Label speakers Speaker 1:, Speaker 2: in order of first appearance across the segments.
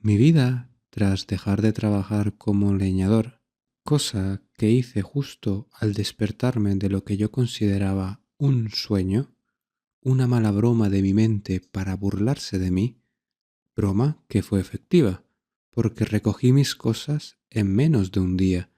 Speaker 1: Mi vida, tras dejar de trabajar como leñador, cosa que hice justo al despertarme de lo que yo consideraba un sueño, una mala broma de mi mente para burlarse de mí, broma que fue efectiva, porque recogí mis cosas en menos de un día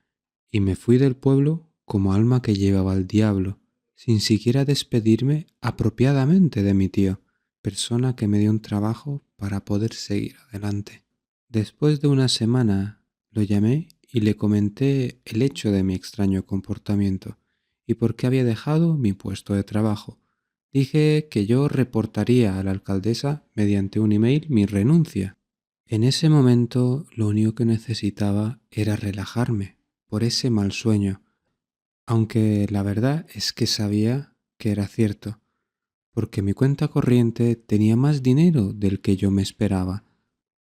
Speaker 1: y me fui del pueblo como alma que llevaba al diablo, sin siquiera despedirme apropiadamente de mi tío, persona que me dio un trabajo para poder seguir adelante. Después de una semana lo llamé y le comenté el hecho de mi extraño comportamiento y por qué había dejado mi puesto de trabajo. Dije que yo reportaría a la alcaldesa mediante un email mi renuncia. En ese momento lo único que necesitaba era relajarme por ese mal sueño, aunque la verdad es que sabía que era cierto, porque mi cuenta corriente tenía más dinero del que yo me esperaba.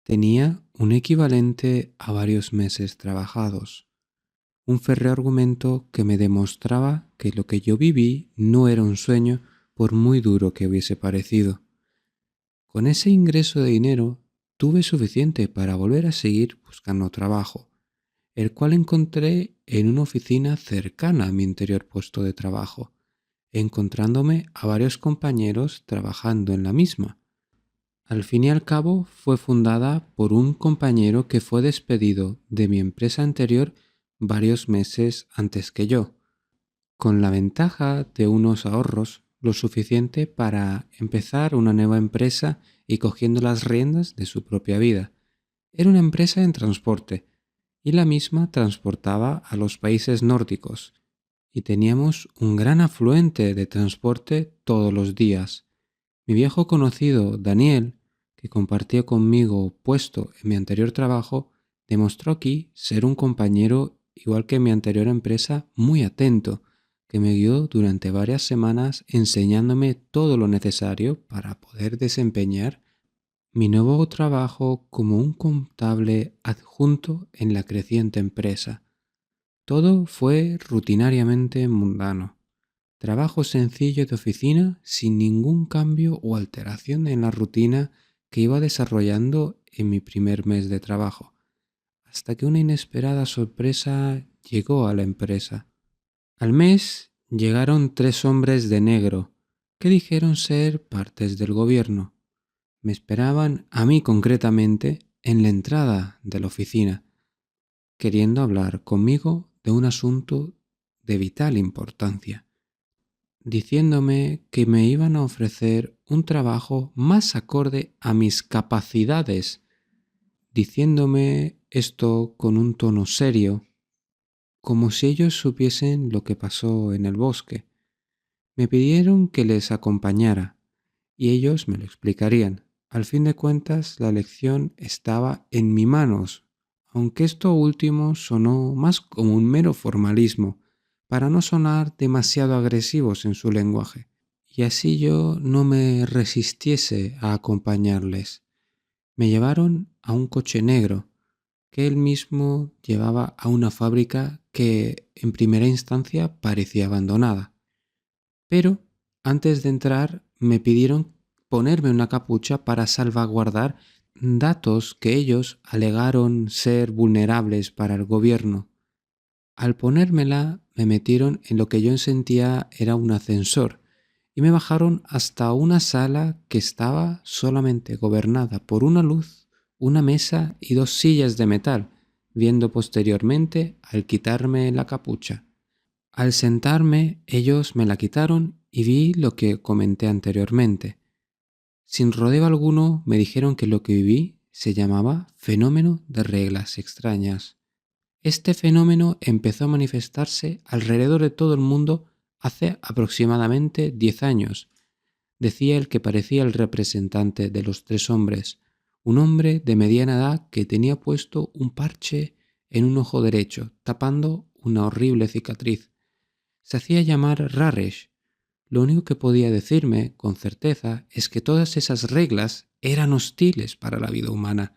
Speaker 1: Tenía un equivalente a varios meses trabajados, un férreo argumento que me demostraba que lo que yo viví no era un sueño por muy duro que hubiese parecido. Con ese ingreso de dinero tuve suficiente para volver a seguir buscando trabajo, el cual encontré en una oficina cercana a mi anterior puesto de trabajo, encontrándome a varios compañeros trabajando en la misma. Al fin y al cabo, fue fundada por un compañero que fue despedido de mi empresa anterior varios meses antes que yo, con la ventaja de unos ahorros lo suficiente para empezar una nueva empresa y cogiendo las riendas de su propia vida. Era una empresa en transporte y la misma transportaba a los países nórdicos y teníamos un gran afluente de transporte todos los días. Mi viejo conocido, Daniel, que compartía conmigo puesto en mi anterior trabajo, demostró aquí ser un compañero igual que en mi anterior empresa muy atento, que me guió durante varias semanas enseñándome todo lo necesario para poder desempeñar mi nuevo trabajo como un contable adjunto en la creciente empresa. Todo fue rutinariamente mundano. Trabajo sencillo de oficina sin ningún cambio o alteración en la rutina que iba desarrollando en mi primer mes de trabajo, hasta que una inesperada sorpresa llegó a la empresa. Al mes llegaron 3 hombres de negro que dijeron ser partes del gobierno. Me esperaban a mí concretamente en la entrada de la oficina, queriendo hablar conmigo de un asunto de vital importancia, diciéndome que me iban a ofrecer un trabajo más acorde a mis capacidades, diciéndome esto con un tono serio, como si ellos supiesen lo que pasó en el bosque. Me pidieron que les acompañara y ellos me lo explicarían. Al fin de cuentas, la lección estaba en mis manos, aunque esto último sonó más como un mero formalismo, para no sonar demasiado agresivos en su lenguaje, y así yo no me resistiese a acompañarles. Me llevaron a un coche negro que él mismo llevaba a una fábrica que en primera instancia parecía abandonada. Pero antes de entrar me pidieron ponerme una capucha para salvaguardar datos que ellos alegaron ser vulnerables para el gobierno. Al ponérmela me metieron en lo que yo sentía era un ascensor y me bajaron hasta una sala que estaba solamente gobernada por una luz, una mesa y 2 sillas de metal, viendo posteriormente al quitarme la capucha. Al sentarme, ellos me la quitaron y vi lo que comenté anteriormente. Sin rodeo alguno, me dijeron que lo que viví se llamaba fenómeno de reglas extrañas. Este fenómeno empezó a manifestarse alrededor de todo el mundo hace aproximadamente 10 años, decía el que parecía el representante de los 3 hombres, un hombre de mediana edad que tenía puesto un parche en un ojo derecho, tapando una horrible cicatriz. Se hacía llamar Raresh. Lo único que podía decirme con certeza es que todas esas reglas eran hostiles para la vida humana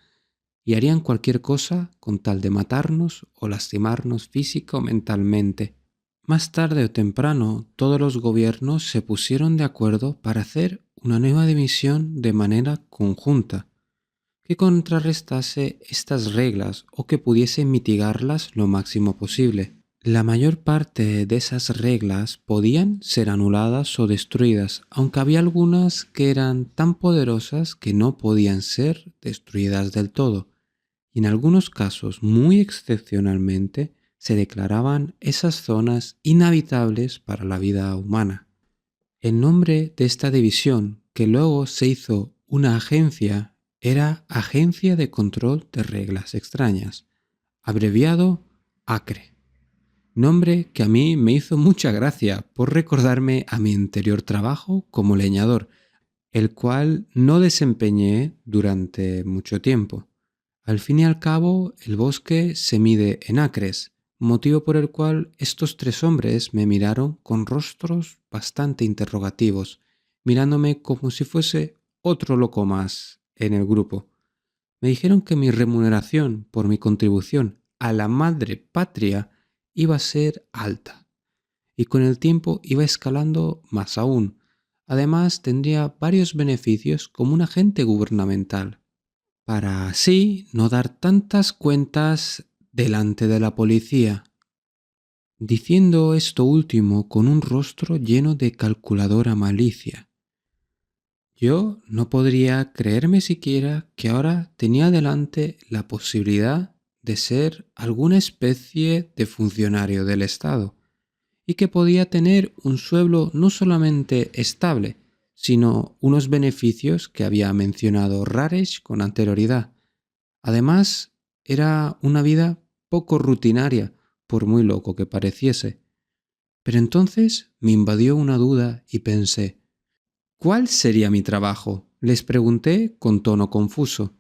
Speaker 1: y harían cualquier cosa con tal de matarnos o lastimarnos física o mentalmente. Más tarde o temprano, todos los gobiernos se pusieron de acuerdo para hacer una nueva división de manera conjunta. que contrarrestase estas reglas o que pudiese mitigarlas lo máximo posible. La mayor parte de esas reglas podían ser anuladas o destruidas, aunque había algunas que eran tan poderosas que no podían ser destruidas del todo. Y en algunos casos, muy excepcionalmente, se declaraban esas zonas inhabitables para la vida humana. El nombre de esta división, que luego se hizo una agencia, era Agencia de Control de Reglas Extrañas, abreviado ACRE. Nombre que a mí me hizo mucha gracia por recordarme a mi anterior trabajo como leñador, el cual no desempeñé durante mucho tiempo. Al fin y al cabo, el bosque se mide en acres, motivo por el cual estos tres hombres me miraron con rostros bastante interrogativos, mirándome como si fuese otro loco más en el grupo. Me dijeron que mi remuneración por mi contribución a la madre patria iba a ser alta, y con el tiempo iba escalando más aún. Además, tendría varios beneficios como un agente gubernamental, para así no dar tantas cuentas delante de la policía, diciendo esto último con un rostro lleno de calculadora malicia. Yo no podría creerme siquiera que ahora tenía delante la posibilidad de ser alguna especie de funcionario del Estado y que podía tener un sueldo no solamente estable, sino unos beneficios que había mencionado Rares con anterioridad. Además, era una vida poco rutinaria, por muy loco que pareciese. Pero entonces me invadió una duda y pensé, ¿cuál sería mi trabajo? Les pregunté con tono confuso.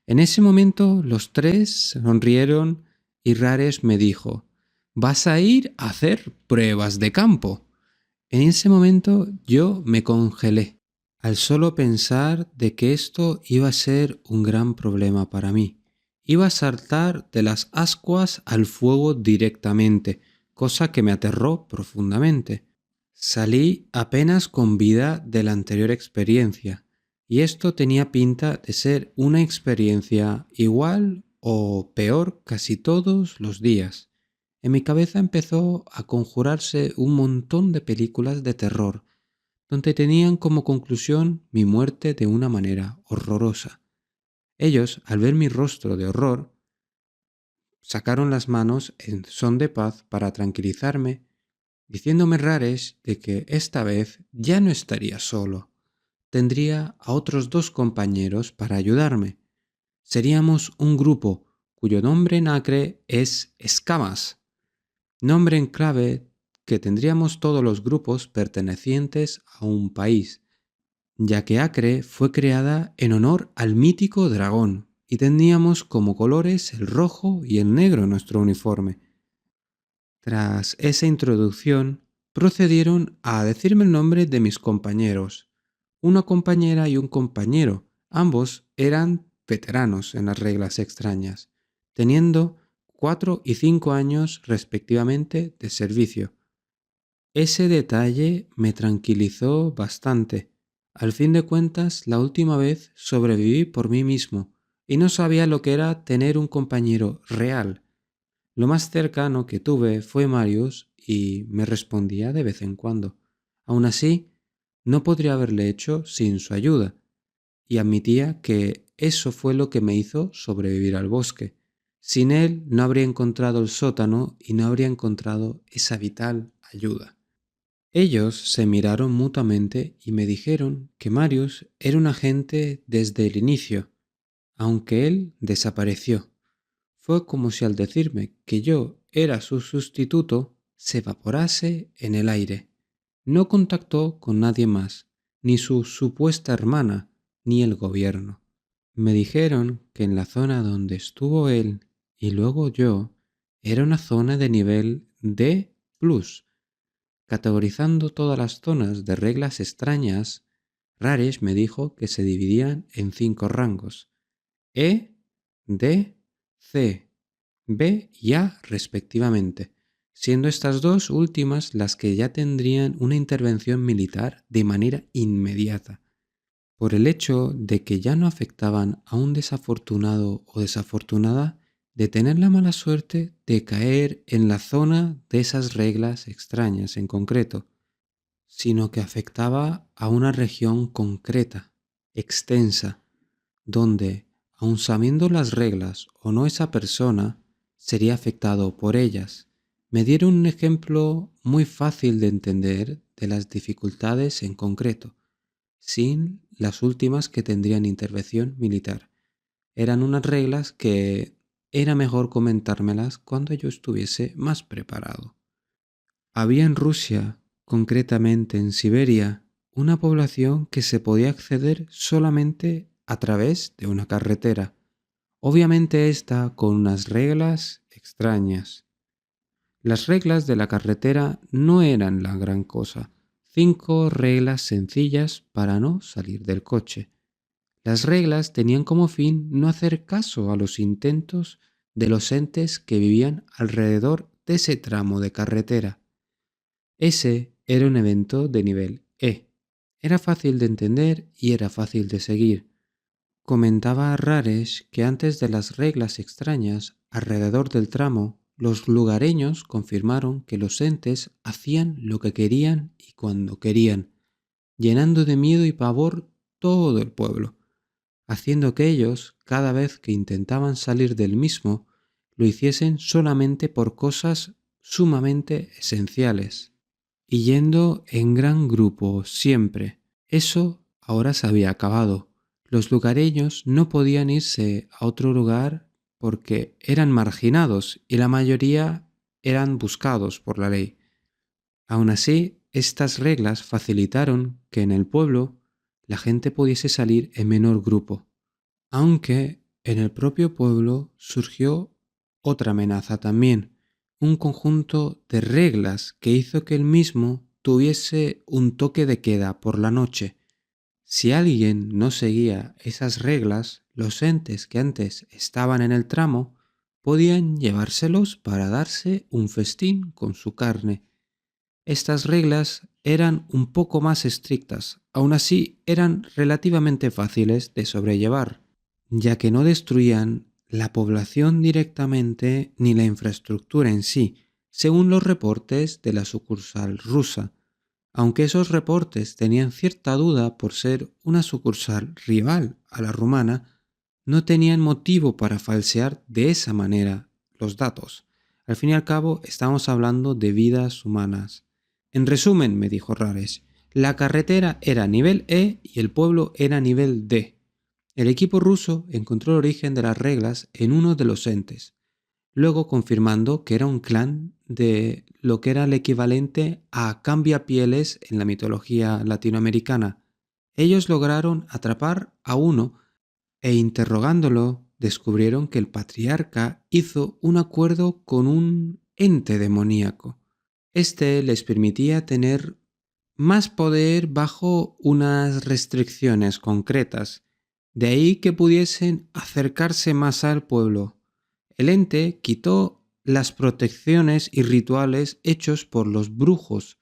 Speaker 1: En ese momento los tres sonrieron y Rares me dijo, «Vas a ir a hacer pruebas de campo». En ese momento yo me congelé, al solo pensar de que esto iba a ser un gran problema para mí. Iba a saltar de las ascuas al fuego directamente, cosa que me aterró profundamente. Salí apenas con vida de la anterior experiencia, y esto tenía pinta de ser una experiencia igual o peor casi todos los días. En mi cabeza empezó a conjurarse un montón de películas de terror, donde tenían como conclusión mi muerte de una manera horrorosa. Ellos, al ver mi rostro de horror, sacaron las manos en son de paz para tranquilizarme, diciéndome Rares de que esta vez ya no estaría solo. Tendría a otros dos compañeros para ayudarme. Seríamos un grupo cuyo nombre en acre es Escamas, nombre en clave que tendríamos todos los grupos pertenecientes a un país, ya que Acre fue creada en honor al mítico dragón y teníamos como colores el rojo y el negro en nuestro uniforme. Tras esa introducción, procedieron a decirme el nombre de mis compañeros. Una compañera y un compañero, ambos eran veteranos en las reglas extrañas, teniendo 4 y 5 años respectivamente de servicio. Ese detalle me tranquilizó bastante. Al fin de cuentas, la última vez sobreviví por mí mismo y no sabía lo que era tener un compañero real. Lo más cercano que tuve fue Marius y me respondía de vez en cuando. Aún así, no podría haberle hecho sin su ayuda, y admitía que eso fue lo que me hizo sobrevivir al bosque. Sin él no habría encontrado el sótano y no habría encontrado esa vital ayuda. Ellos se miraron mutuamente y me dijeron que Marius era un agente desde el inicio, aunque él desapareció. Fue como si al decirme que yo era su sustituto, se evaporase en el aire. No contactó con nadie más, ni su supuesta hermana, ni el gobierno. Me dijeron que en la zona donde estuvo él y luego yo, era una zona de nivel D+, categorizando todas las zonas de reglas extrañas. Rares me dijo que se dividían en 5 rangos: E, D, C, B y A respectivamente, siendo estas dos últimas las que ya tendrían una intervención militar de manera inmediata. por el hecho de que ya no afectaban a un desafortunado o desafortunada de tener la mala suerte de caer en la zona de esas reglas extrañas en concreto, sino que afectaba a una región concreta, extensa, donde, aun sabiendo las reglas o no esa persona, sería afectado por ellas. Me dieron un ejemplo muy fácil de entender de las dificultades en concreto, sin las últimas que tendrían intervención militar. Eran unas reglas que era mejor comentármelas cuando yo estuviese más preparado. Había en Rusia, concretamente en Siberia, una población que se podía acceder solamente a través de una carretera. Obviamente esta con unas reglas extrañas. Las reglas de la carretera no eran la gran cosa. 5 reglas sencillas para no salir del coche. Las reglas tenían como fin no hacer caso a los intentos de los entes que vivían alrededor de ese tramo de carretera. Ese era un evento de nivel E. Era fácil de entender y era fácil de seguir. Comentaba a Rares que antes de las reglas extrañas alrededor del tramo, los lugareños confirmaron que los entes hacían lo que querían y cuando querían, llenando de miedo y pavor todo el pueblo, haciendo que ellos, cada vez que intentaban salir del mismo, lo hiciesen solamente por cosas sumamente esenciales, y yendo en gran grupo siempre. Eso ahora se había acabado. Los lugareños no podían irse a otro lugar porque eran marginados y la mayoría eran buscados por la ley. Aun así, estas reglas facilitaron que en el pueblo la gente pudiese salir en menor grupo, aunque en el propio pueblo surgió otra amenaza también, un conjunto de reglas que hizo que el mismo tuviese un toque de queda por la noche. Si alguien no seguía esas reglas, los entes que antes estaban en el tramo podían llevárselos para darse un festín con su carne. Estas reglas eran un poco más estrictas, aun así eran relativamente fáciles de sobrellevar, ya que no destruían la población directamente ni la infraestructura en sí, según los reportes de la sucursal rusa, aunque esos reportes tenían cierta duda por ser una sucursal rival a la rumana, no tenían motivo para falsear de esa manera los datos. Al fin y al cabo, estamos hablando de vidas humanas. En resumen, me dijo Rares, la carretera era nivel E y el pueblo era nivel D. El equipo ruso encontró el origen de las reglas en uno de los entes, luego confirmando que era un clan de lo que era el equivalente a cambiapieles en la mitología latinoamericana. Ellos lograron atrapar a uno e interrogándolo descubrieron que el patriarca hizo un acuerdo con un ente demoníaco. Este les permitía tener más poder bajo unas restricciones concretas, de ahí que pudiesen acercarse más al pueblo. El ente quitó las protecciones y rituales hechos por los brujos,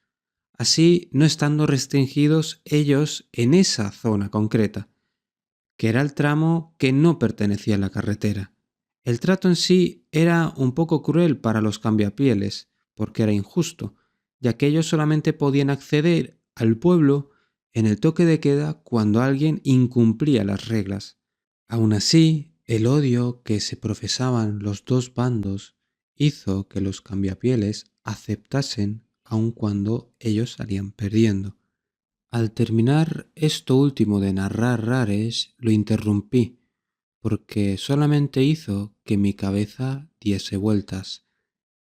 Speaker 1: así no estando restringidos ellos en esa zona concreta, que era el tramo que no pertenecía a la carretera. El trato en sí era un poco cruel para los cambiapieles, porque era injusto, ya que ellos solamente podían acceder al pueblo en el toque de queda cuando alguien incumplía las reglas. Aun así, el odio que se profesaban los dos bandos hizo que los cambiapieles aceptasen aun cuando ellos salían perdiendo. Al terminar esto último de narrar Rares, lo interrumpí, porque solamente hizo que mi cabeza diese vueltas.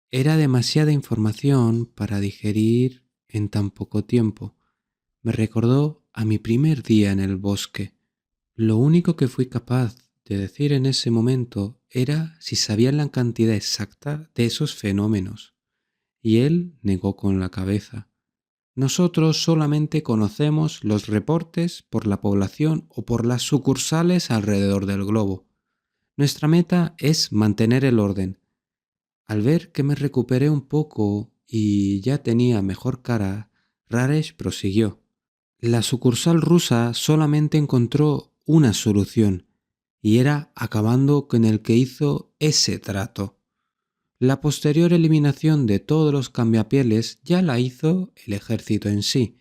Speaker 1: Era demasiada información para digerir en tan poco tiempo. Me recordó a mi primer día en el bosque. Lo único que fui capaz de decir en ese momento era si sabían la cantidad exacta de esos fenómenos, y él negó con la cabeza. Nosotros solamente conocemos los reportes por la población o por las sucursales alrededor del globo. Nuestra meta es mantener el orden. Al ver que me recuperé un poco y ya tenía mejor cara, Raresh prosiguió. La sucursal rusa solamente encontró una solución, y era acabando con el que hizo ese trato. La posterior eliminación de todos los cambiapieles ya la hizo el ejército en sí,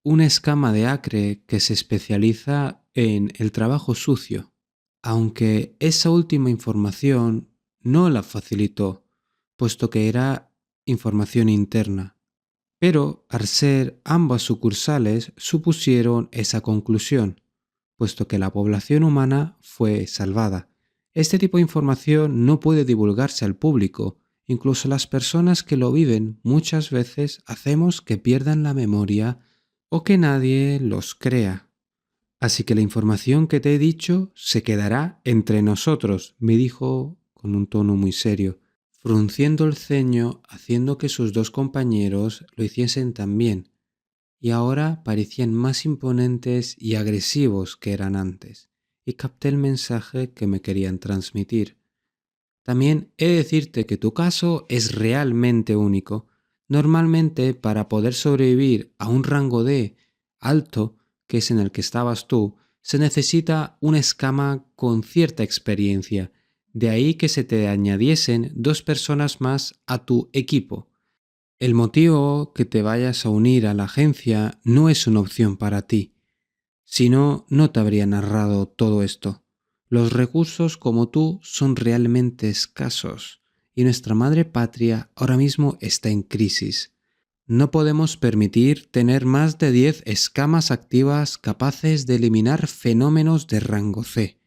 Speaker 1: una escama de Acre que se especializa en el trabajo sucio, aunque esa última información no la facilitó, puesto que era información interna. Pero al ser ambas sucursales supusieron esa conclusión, puesto que la población humana fue salvada. Este tipo de información no puede divulgarse al público. Incluso las personas que lo viven muchas veces hacemos que pierdan la memoria o que nadie los crea. Así que la información que te he dicho se quedará entre nosotros, me dijo con un tono muy serio, frunciendo el ceño, haciendo que sus dos compañeros lo hiciesen también, y ahora parecían más imponentes y agresivos que eran antes, y capté el mensaje que me querían transmitir. También he de decirte que tu caso es realmente único. Normalmente, para poder sobrevivir a un rango de alto, que es en el que estabas tú, se necesita una escama con cierta experiencia. De ahí que se te añadiesen 2 personas más a tu equipo. El motivo que te vayas a unir a la agencia no es una opción para ti. Si no, no te habría narrado todo esto. Los recursos como tú son realmente escasos y nuestra madre patria ahora mismo está en crisis. No podemos permitir tener más de 10 escamas activas capaces de eliminar fenómenos de rango C.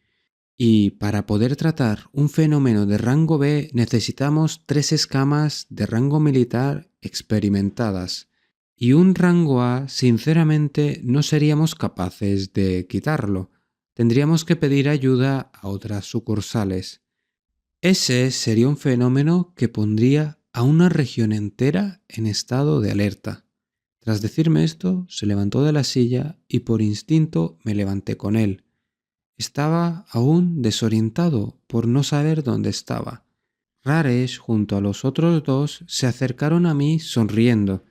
Speaker 1: Y para poder tratar un fenómeno de rango B necesitamos 3 escamas de rango militar experimentadas. Y un rango A, sinceramente, no seríamos capaces de quitarlo. Tendríamos que pedir ayuda a otras sucursales. Ese sería un fenómeno que pondría a una región entera en estado de alerta. Tras decirme esto, se levantó de la silla y por instinto me levanté con él. Estaba aún desorientado por no saber dónde estaba. Rares, junto a los otros dos, se acercaron a mí sonriendo.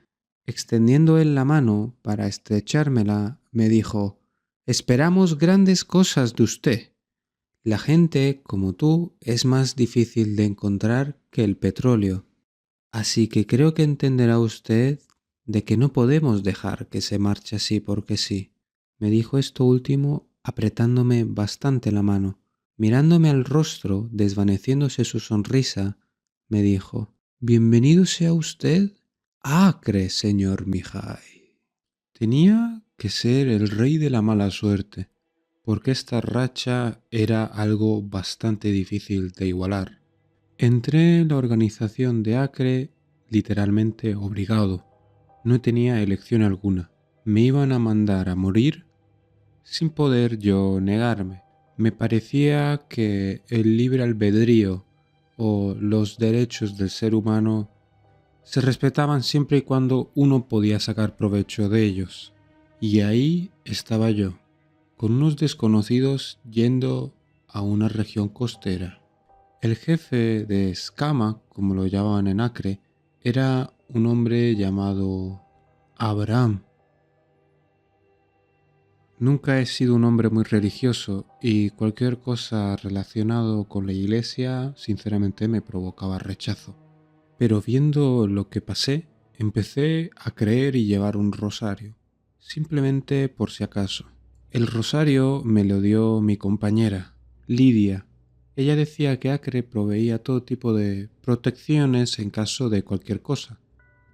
Speaker 1: Extendiendo él la mano para estrechármela, me dijo: «Esperamos grandes cosas de usted. La gente, como tú, es más difícil de encontrar que el petróleo. Así que creo que entenderá usted de que no podemos dejar que se marche así porque sí». Me dijo esto último apretándome bastante la mano. Mirándome al rostro, desvaneciéndose su sonrisa, me dijo: «Bienvenido sea usted a Acre, señor Mihai». Tenía que ser el rey de la mala suerte, porque esta racha era algo bastante difícil de igualar. Entré en la organización de Acre literalmente obligado. No tenía elección alguna. Me iban a mandar a morir sin poder yo negarme. Me parecía que el libre albedrío o los derechos del ser humano se respetaban siempre y cuando uno podía sacar provecho de ellos. Y ahí estaba yo, con unos desconocidos yendo a una región costera. El jefe de escama, como lo llamaban en Acre, era un hombre llamado Abraham. Nunca he sido un hombre muy religioso y cualquier cosa relacionado con la iglesia sinceramente me provocaba rechazo. Pero viendo lo que pasé, empecé a creer y llevar un rosario, simplemente por si acaso. El rosario me lo dio mi compañera, Lidia. Ella decía que Acre proveía todo tipo de protecciones en caso de cualquier cosa,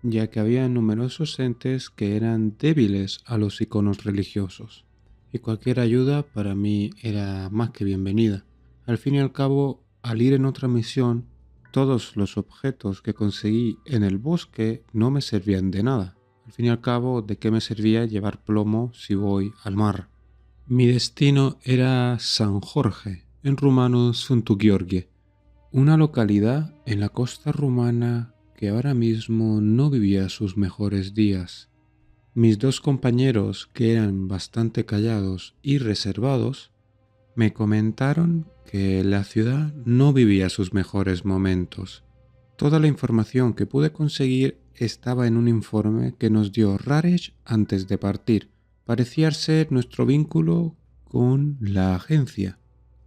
Speaker 1: ya que había numerosos entes que eran débiles a los iconos religiosos, y cualquier ayuda para mí era más que bienvenida. Al fin y al cabo, al ir en otra misión, todos los objetos que conseguí en el bosque no me servían de nada. Al fin y al cabo, ¿de qué me servía llevar plomo si voy al mar? Mi destino era San Jorge, en rumano Sfântu-Gheorghe, una localidad en la costa rumana que ahora mismo no vivía sus mejores días. Mis dos compañeros, que eran bastante callados y reservados, me comentaron que la ciudad no vivía sus mejores momentos. Toda la información que pude conseguir estaba en un informe que nos dio Rares antes de partir, parecía ser nuestro vínculo con la agencia.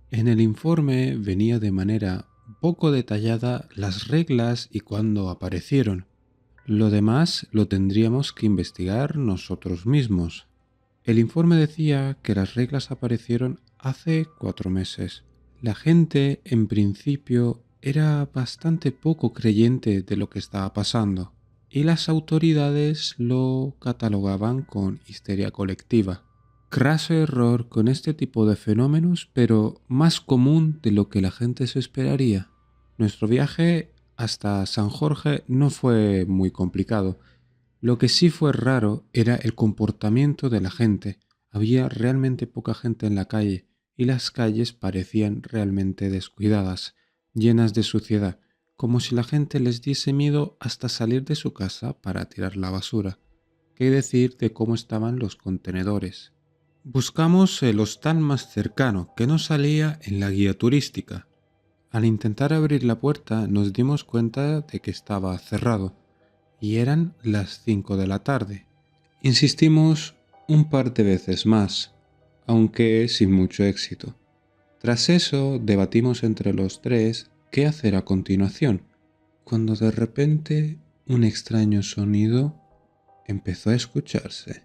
Speaker 1: En el informe venía de manera poco detallada las reglas y cuándo aparecieron. Lo demás lo tendríamos que investigar nosotros mismos. El informe decía que las reglas aparecieron hace 4 meses. La gente, en principio, era bastante poco creyente de lo que estaba pasando, y las autoridades lo catalogaban con histeria colectiva. Craso error con este tipo de fenómenos, pero más común de lo que la gente se esperaría. Nuestro viaje hasta San Jorge no fue muy complicado. Lo que sí fue raro era el comportamiento de la gente. Había realmente poca gente en la calle y las calles parecían realmente descuidadas, llenas de suciedad, como si la gente les diese miedo hasta salir de su casa para tirar la basura. ¿Qué decir de cómo estaban los contenedores? Buscamos el hostal más cercano, que no salía en la guía turística. Al intentar abrir la puerta nos dimos cuenta de que estaba cerrado, y eran las 5 de la tarde. Insistimos un par de veces más, aunque sin mucho éxito. Tras eso debatimos entre los tres qué hacer a continuación, cuando de repente un extraño sonido empezó a escucharse.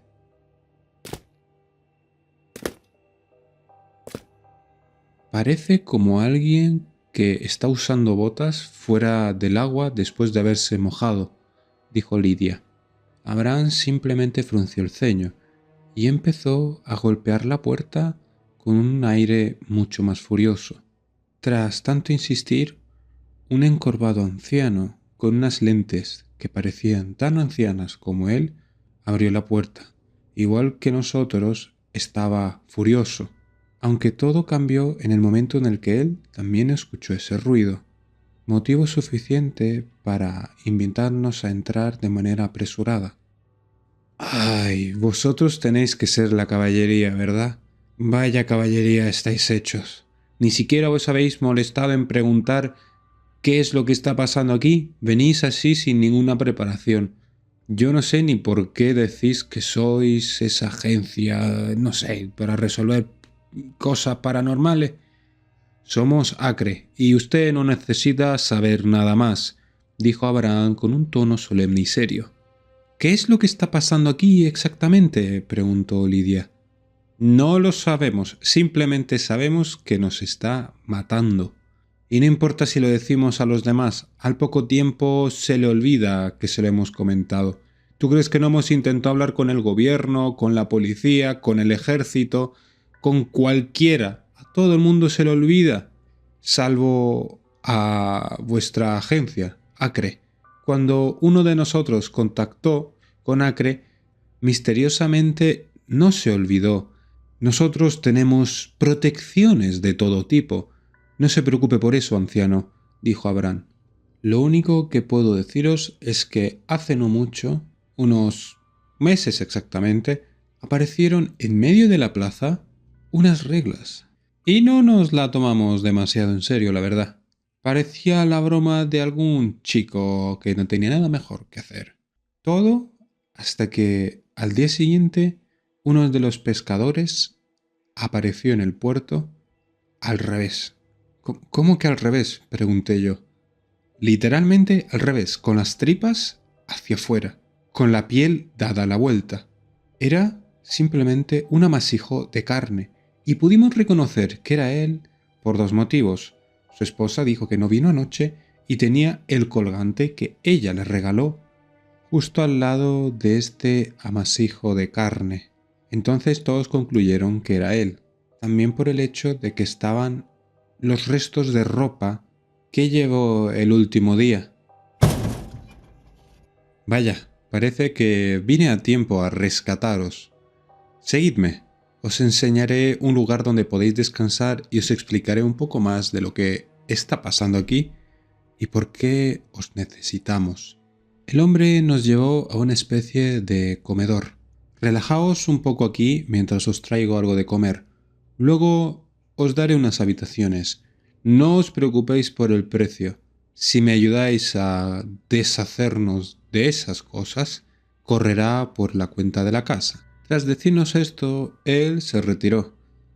Speaker 1: Parece como alguien que está usando botas fuera del agua después de haberse mojado, dijo Lidia. Abraham simplemente frunció el ceño y empezó a golpear la puerta con un aire mucho más furioso. Tras tanto insistir, un encorvado anciano con unas lentes que parecían tan ancianas como él abrió la puerta. Igual que nosotros, estaba furioso, aunque todo cambió en el momento en el que él también escuchó ese ruido, motivo suficiente para invitarnos a entrar de manera apresurada. Ay, vosotros tenéis que ser la caballería, ¿verdad? Vaya caballería estáis hechos. Ni siquiera os habéis molestado en preguntar qué es lo que está pasando aquí. Venís así sin ninguna preparación. Yo no sé ni por qué decís que sois esa agencia, no sé, para resolver cosas paranormales. Somos Acre, y usted no necesita saber nada más, dijo Abraham con un tono solemne y serio. ¿Qué es lo que está pasando aquí exactamente?, preguntó Lidia. No lo sabemos, simplemente sabemos que nos está matando. Y no importa si lo decimos a los demás, al poco tiempo se le olvida que se lo hemos comentado. ¿Tú crees que no hemos intentado hablar con el gobierno, con la policía, con el ejército, con cualquiera? A todo el mundo se le olvida, salvo a vuestra agencia, Acre. Cuando uno de nosotros contactó con Acre, misteriosamente no se olvidó. Nosotros tenemos protecciones de todo tipo. No se preocupe por eso, anciano, dijo Abraham. Lo único que puedo deciros es que hace no mucho, unos meses exactamente, aparecieron en medio de la plaza unas reglas. Y no nos la tomamos demasiado en serio, la verdad. Parecía la broma de algún chico que no tenía nada mejor que hacer. Todo hasta que al día siguiente uno de los pescadores apareció en el puerto al revés. ¿Cómo que al revés?, pregunté yo. Literalmente al revés, con las tripas hacia afuera, con la piel dada la vuelta. Era simplemente un amasijo de carne, y pudimos reconocer que era él por 2 motivos. Su esposa dijo que no vino anoche y tenía el colgante que ella le regaló justo al lado de este amasijo de carne. Entonces todos concluyeron que era él, también por el hecho de que estaban los restos de ropa que llevó el último día. Vaya, parece que vine a tiempo a rescataros. Seguidme, os enseñaré un lugar donde podéis descansar y os explicaré un poco más de lo que está pasando aquí y por qué os necesitamos. El hombre nos llevó a una especie de comedor. Relajaos un poco aquí mientras os traigo algo de comer. Luego os daré unas habitaciones. No os preocupéis por el precio. Si me ayudáis a deshacernos de esas cosas, correrá por la cuenta de la casa. Tras decirnos esto, él se retiró,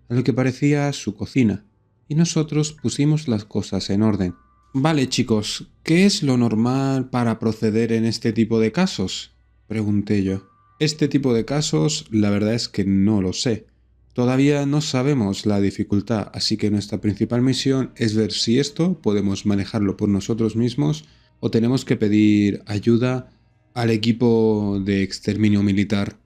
Speaker 1: a lo que parecía su cocina, y nosotros pusimos las cosas en orden. Vale, chicos, ¿qué es lo normal para proceder en este tipo de casos?, pregunté yo. Este tipo de casos, la verdad es que no lo sé. Todavía no sabemos la dificultad, así que nuestra principal misión es ver si esto podemos manejarlo por nosotros mismos o tenemos que pedir ayuda al equipo de exterminio militar.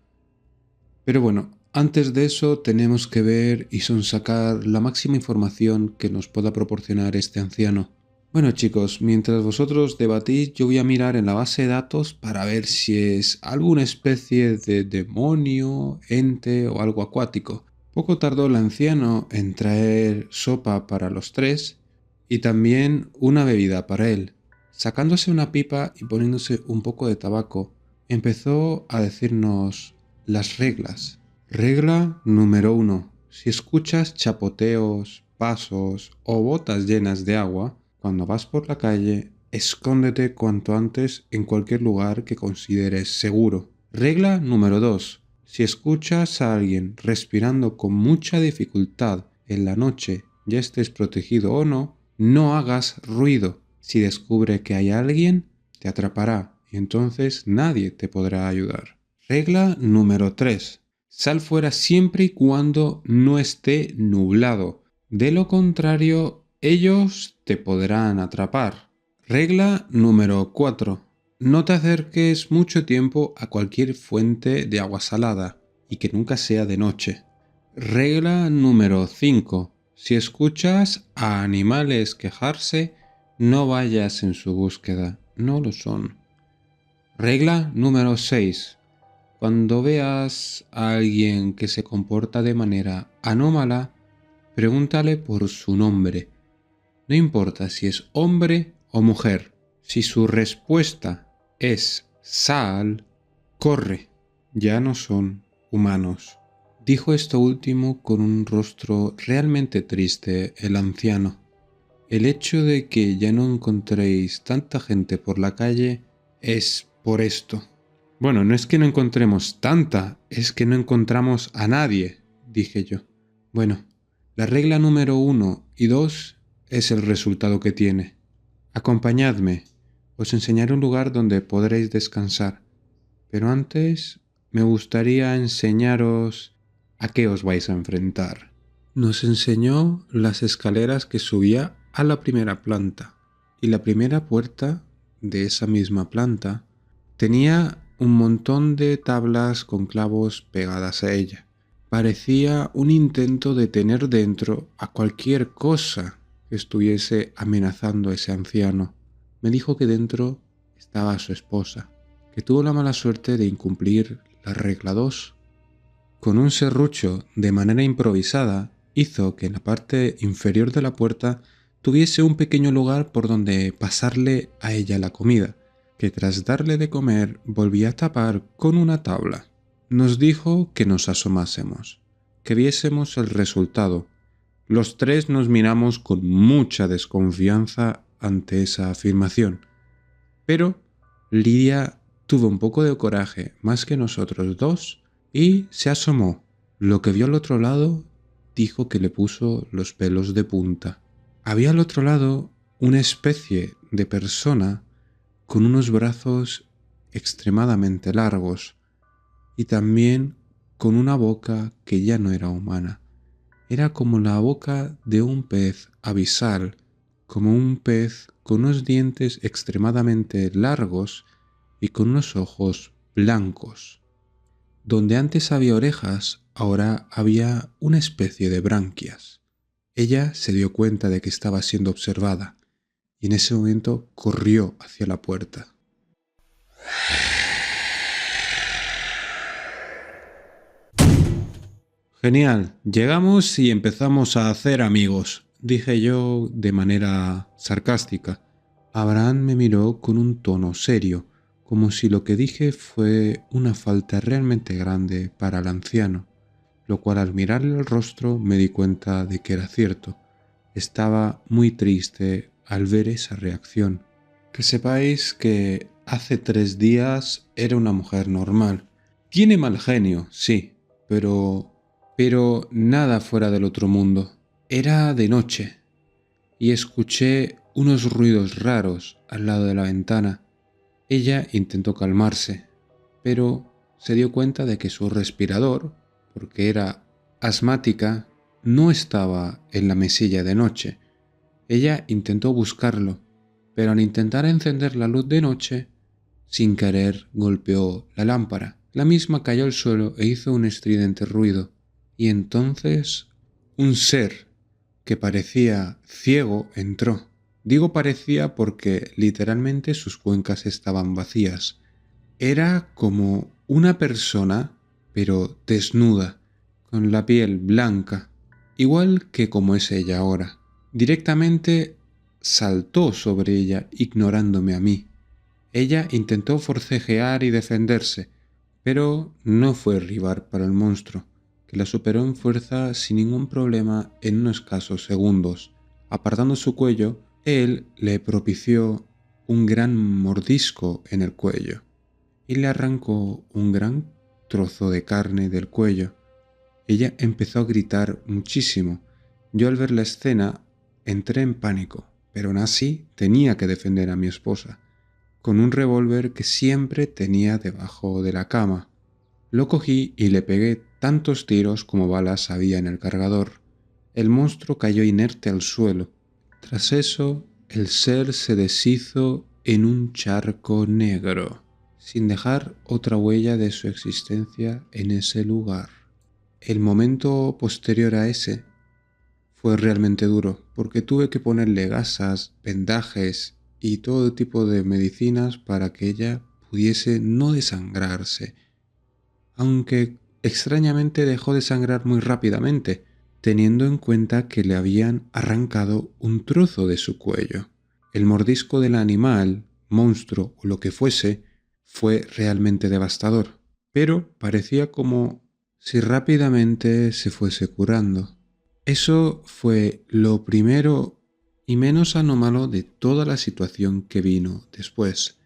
Speaker 1: Pero bueno, antes de eso tenemos que ver y sonsacar la máxima información que nos pueda proporcionar este anciano. Bueno chicos, mientras vosotros debatís, yo voy a mirar en la base de datos para ver si es alguna especie de demonio, ente o algo acuático. Poco tardó el anciano en traer sopa para los tres y también una bebida para él. Sacándose una pipa y poniéndose un poco de tabaco, empezó a decirnos las reglas. Regla número 1. Si escuchas chapoteos, pasos o botas llenas de agua, cuando vas por la calle, escóndete cuanto antes en cualquier lugar que consideres seguro. Regla número 2. Si escuchas a alguien respirando con mucha dificultad en la noche, ya estés protegido o no, no hagas ruido. Si descubre que hay alguien, te atrapará y entonces nadie te podrá ayudar. Regla número 3. Sal fuera siempre y cuando no esté nublado. De lo contrario, ellos te podrán atrapar. Regla número 4. No te acerques mucho tiempo a cualquier fuente de agua salada y que nunca sea de noche. Regla número 5. Si escuchas a animales quejarse, no vayas en su búsqueda, no lo son. Regla número 6. Cuando veas a alguien que se comporta de manera anómala, pregúntale por su nombre. No importa si es hombre o mujer. Si su respuesta es sal, corre. Ya no son humanos. Dijo esto último con un rostro realmente triste el anciano. El hecho de que ya no encontréis tanta gente por la calle es por esto. Bueno, no es que no encontremos tanta, es que no encontramos a nadie, dije yo. Bueno, la regla número 1 y 2 es el resultado que tiene. Acompañadme, os enseñaré un lugar donde podréis descansar, pero antes me gustaría enseñaros a qué os vais a enfrentar. Nos enseñó las escaleras que subía a la primera planta, y la primera puerta de esa misma planta tenía un montón de tablas con clavos pegadas a ella. Parecía un intento de tener dentro a cualquier cosa que estuviese amenazando a ese anciano. Me dijo que dentro estaba su esposa, que tuvo la mala suerte de incumplir la regla 2. Con un serrucho de manera improvisada, hizo que en la parte inferior de la puerta tuviese un pequeño lugar por donde pasarle a ella la comida, que tras darle de comer volvía a tapar con una tabla. Nos dijo que nos asomásemos, que viésemos el resultado. Los tres nos miramos con mucha desconfianza ante esa afirmación, pero Lidia tuvo un poco de coraje más que nosotros dos y se asomó. Lo que vio al otro lado dijo que le puso los pelos de punta. Había al otro lado una especie de persona con unos brazos extremadamente largos y también con una boca que ya no era humana. Era como la boca de un pez abisal, como un pez con unos dientes extremadamente largos y con unos ojos blancos. Donde antes había orejas, ahora había una especie de branquias. Ella se dio cuenta de que estaba siendo observada y en ese momento corrió hacia la puerta. Genial, llegamos y empezamos a hacer amigos, dije yo de manera sarcástica. Abraham me miró con un tono serio, como si lo que dije fue una falta realmente grande para el anciano, lo cual al mirarle el rostro me di cuenta de que era cierto. Estaba muy triste al ver esa reacción. Que sepáis que hace 3 días era una mujer normal. Tiene mal genio, sí, pero nada fuera del otro mundo. Era de noche y escuché unos ruidos raros al lado de la ventana. Ella intentó calmarse, pero se dio cuenta de que su respirador, porque era asmática, no estaba en la mesilla de noche. Ella intentó buscarlo, pero al intentar encender la luz de noche, sin querer golpeó la lámpara. La misma cayó al suelo e hizo un estridente ruido. Y entonces un ser que parecía ciego entró. Digo parecía porque literalmente sus cuencas estaban vacías. Era como una persona, pero desnuda, con la piel blanca, igual que como es ella ahora. Directamente saltó sobre ella, ignorándome a mí. Ella intentó forcejear y defenderse, pero no fue rival para el monstruo, que la superó en fuerza sin ningún problema en unos escasos segundos. Apartando su cuello, él le propició un gran mordisco en el cuello y le arrancó un gran trozo de carne del cuello. Ella empezó a gritar muchísimo. Yo al ver la escena entré en pánico, pero aún así tenía que defender a mi esposa, con un revólver que siempre tenía debajo de la cama. Lo cogí y le pegué tantos tiros como balas había en el cargador. El monstruo cayó inerte al suelo. Tras eso, el ser se deshizo en un charco negro, sin dejar otra huella de su existencia en ese lugar. El momento posterior a ese fue realmente duro, porque tuve que ponerle gasas, vendajes y todo tipo de medicinas para que ella pudiese no desangrarse, aunque extrañamente dejó de sangrar muy rápidamente, teniendo en cuenta que le habían arrancado un trozo de su cuello. El mordisco del animal, monstruo o lo que fuese, fue realmente devastador, pero parecía como si rápidamente se fuese curando. Eso fue lo primero y menos anómalo de toda la situación que vino después.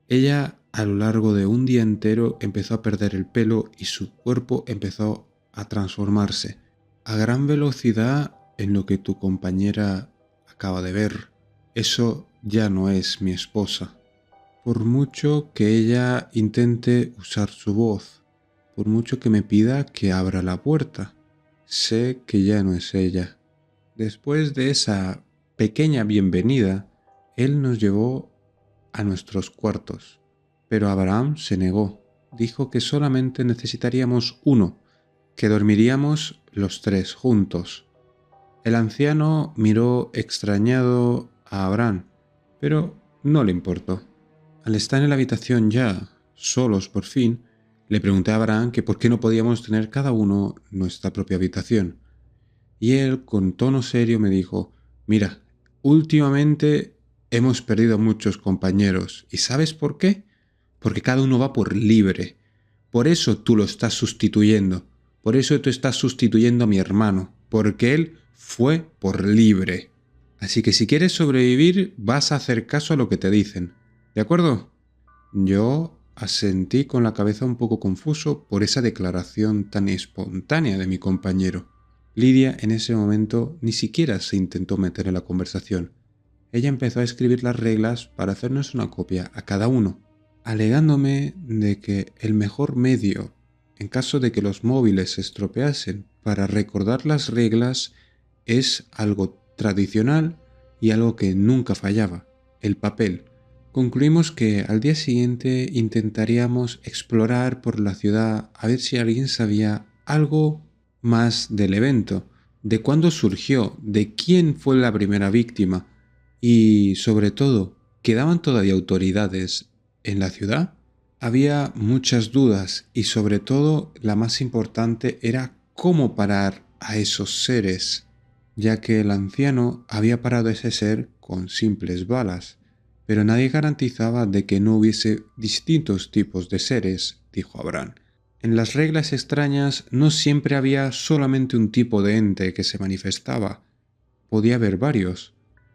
Speaker 1: Ella a lo largo de un día entero empezó a perder el pelo y su cuerpo empezó a transformarse a gran velocidad en lo que tu compañera acaba de ver. Eso ya no es mi esposa. Por mucho que ella intente usar su voz, por mucho que me pida que abra la puerta, sé que ya no es ella. Después de esa pequeña bienvenida, él nos llevó a nuestros cuartos, pero Abraham se negó. Dijo que solamente necesitaríamos uno, que dormiríamos los tres juntos. El anciano miró extrañado a Abraham, pero no le importó. Al estar en la habitación ya, solos por fin, le pregunté a Abraham que por qué no podíamos tener cada uno nuestra propia habitación. Y él, con tono serio, me dijo: «Mira, últimamente hemos perdido muchos compañeros. ¿Y sabes por qué? Porque cada uno va por libre. Por eso tú lo estás sustituyendo. Por eso tú estás sustituyendo a mi hermano. Porque él fue por libre. Así que si quieres sobrevivir, vas a hacer caso a lo que te dicen. ¿De acuerdo?». Yo asentí con la cabeza un poco confuso por esa declaración tan espontánea de mi compañero. Lidia en ese momento ni siquiera se intentó meter en la conversación. Ella empezó a escribir las reglas para hacernos una copia a cada uno, alegándome de que el mejor medio, en caso de que los móviles se estropeasen, para recordar las reglas es algo tradicional y algo que nunca fallaba: el papel. Concluimos que al día siguiente intentaríamos explorar por la ciudad a ver si alguien sabía algo más del evento, de cuándo surgió, de quién fue la primera víctima y, sobre todo, ¿quedaban todavía autoridades en la ciudad? Había muchas dudas y, sobre todo, la más importante era cómo parar a esos seres, ya que el anciano había parado a ese ser con simples balas. Pero nadie garantizaba de que no hubiese distintos tipos de seres, dijo Abraham. En las reglas extrañas no siempre había solamente un tipo de ente que se manifestaba, podía haber varios,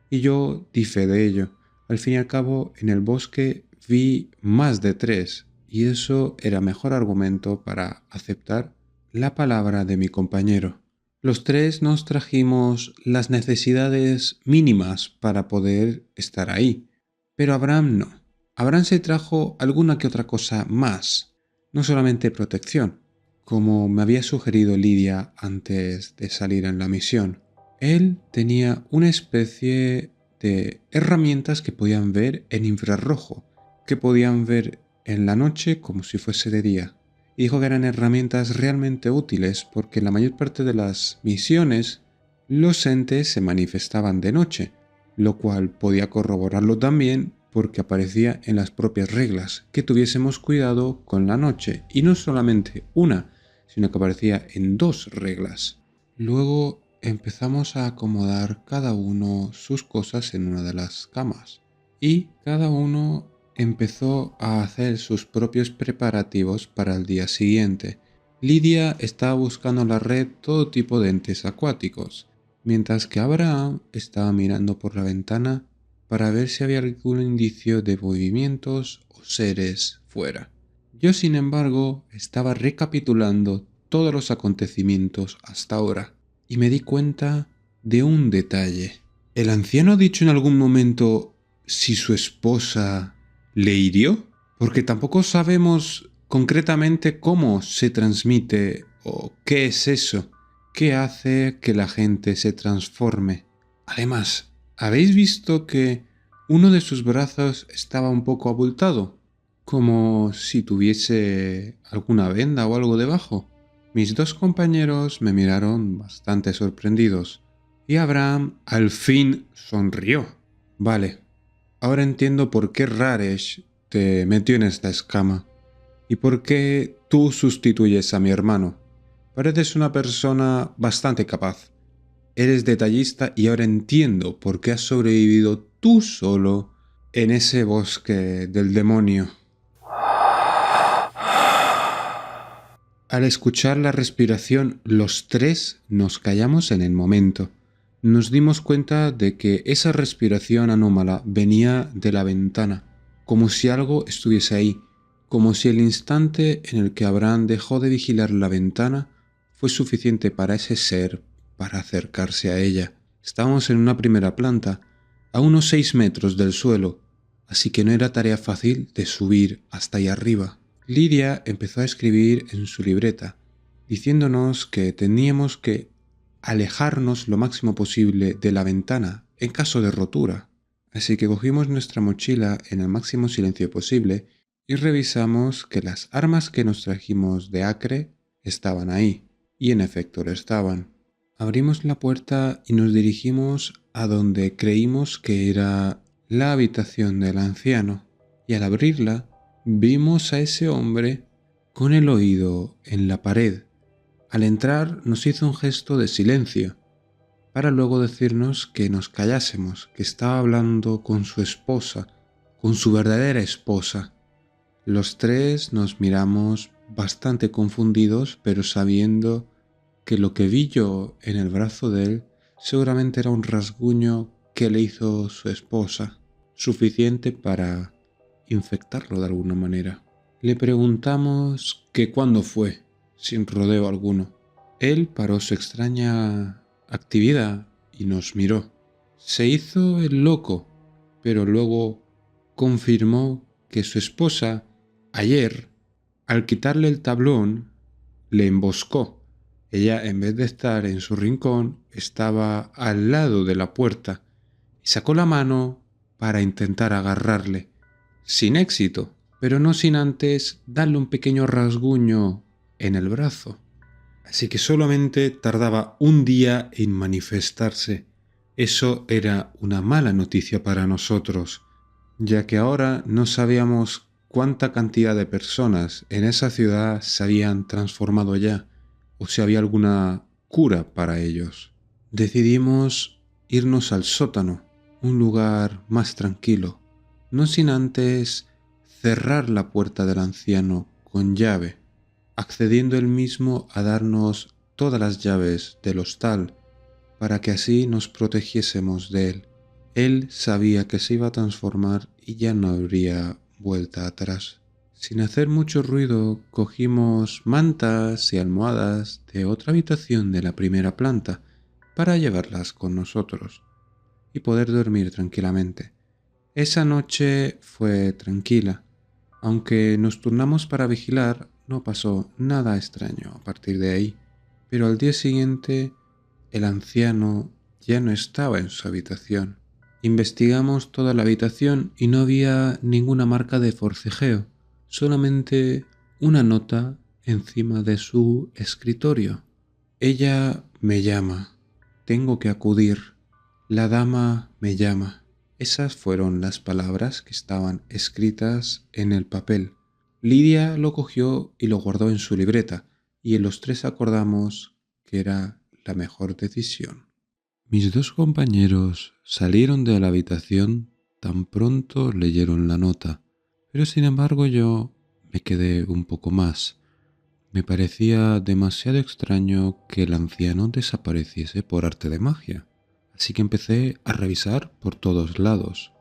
Speaker 1: y yo di fe de ello. Al fin y al cabo, en el bosque vi más de tres, y eso era mejor argumento para aceptar la palabra de mi compañero. Los tres nos trajimos las necesidades mínimas para poder estar ahí, pero Abraham no. Abraham se trajo alguna que otra cosa más, no solamente protección, como me había sugerido Lidia antes de salir en la misión. Él tenía una especie de herramientas que podían ver en infrarrojo, que podían ver en la noche como si fuese de día. Y dijo que eran herramientas realmente útiles porque en la mayor parte de las misiones los entes se manifestaban de noche, lo cual podía corroborarlo también porque aparecía en las propias reglas, que tuviésemos cuidado con la noche, y no solamente una, sino que aparecía en 2 reglas. Luego empezamos a acomodar cada uno sus cosas en una de las camas, y cada uno empezó a hacer sus propios preparativos para el día siguiente. Lidia estaba buscando en la red todo tipo de entes acuáticos, mientras que Abraham estaba mirando por la ventana para ver si había algún indicio de movimientos o seres fuera. Yo, sin embargo, estaba recapitulando todos los acontecimientos hasta ahora y me di cuenta de un detalle. ¿El anciano ha dicho en algún momento si su esposa le hirió? Porque tampoco sabemos concretamente cómo se transmite o qué es eso, qué hace que la gente se transforme. Además, ¿habéis visto que uno de sus brazos estaba un poco abultado? Como si tuviese alguna venda o algo debajo. Mis 2 compañeros me miraron bastante sorprendidos y Abraham al fin sonrió. Vale, ahora entiendo por qué Raresh te metió en esta escama y por qué tú sustituyes a mi hermano. Pareces una persona bastante capaz. Eres detallista y ahora entiendo por qué has sobrevivido tú solo en ese bosque del demonio. Al escuchar la respiración, los 3 nos callamos en el momento. Nos dimos cuenta de que esa respiración anómala venía de la ventana, como si algo estuviese ahí, como si el instante en el que Abraham dejó de vigilar la ventana fue suficiente para ese ser para acercarse a ella. Estábamos en una primera planta, a unos 6 metros del suelo, así que no era tarea fácil de subir hasta ahí arriba. Lidia empezó a escribir en su libreta, diciéndonos que teníamos que alejarnos lo máximo posible de la ventana en caso de rotura. Así que cogimos nuestra mochila en el máximo silencio posible y revisamos que las armas que nos trajimos de Acre estaban ahí, y en efecto lo estaban. Abrimos la puerta y nos dirigimos a donde creímos que era la habitación del anciano, y al abrirla vimos a ese hombre con el oído en la pared. Al entrar nos hizo un gesto de silencio, para luego decirnos que nos callásemos, que estaba hablando con su esposa, con su verdadera esposa. Los 3 nos miramos bastante confundidos, pero sabiendo que lo que vi yo en el brazo de él seguramente era un rasguño que le hizo su esposa, suficiente para infectarlo de alguna manera. Le preguntamos que cuándo fue, sin rodeo alguno. Él paró su extraña actividad y nos miró. Se hizo el loco, pero luego confirmó que su esposa, ayer, al quitarle el tablón, le emboscó. Ella, en vez de estar en su rincón, estaba al lado de la puerta y sacó la mano para intentar agarrarle. Sin éxito, pero no sin antes darle un pequeño rasguño en el brazo. Así que solamente tardaba un día en manifestarse. Eso era una mala noticia para nosotros, ya que ahora no sabíamos cuánta cantidad de personas en esa ciudad se habían transformado ya, o si había alguna cura para ellos. Decidimos irnos al sótano, un lugar más tranquilo, no sin antes cerrar la puerta del anciano con llave, accediendo él mismo a darnos todas las llaves del hostal para que así nos protegiésemos de él. Él sabía que se iba a transformar y ya no habría vuelta atrás. Sin hacer mucho ruido, cogimos mantas y almohadas de otra habitación de la primera planta para llevarlas con nosotros y poder dormir tranquilamente. Esa noche fue tranquila. Aunque nos turnamos para vigilar, no pasó nada extraño a partir de ahí. Pero al día siguiente, el anciano ya no estaba en su habitación. Investigamos toda la habitación y no había ninguna marca de forcejeo, solamente una nota encima de su escritorio. Ella me llama. Tengo que acudir. La dama me llama. Esas fueron las palabras que estaban escritas en el papel. Lidia lo cogió y lo guardó en su libreta, y los tres acordamos que era la mejor decisión. Mis dos compañeros salieron de la habitación tan pronto leyeron la nota, pero sin embargo yo me quedé un poco más. Me parecía demasiado extraño que el anciano desapareciese por arte de magia, así que empecé a revisar por todos lados.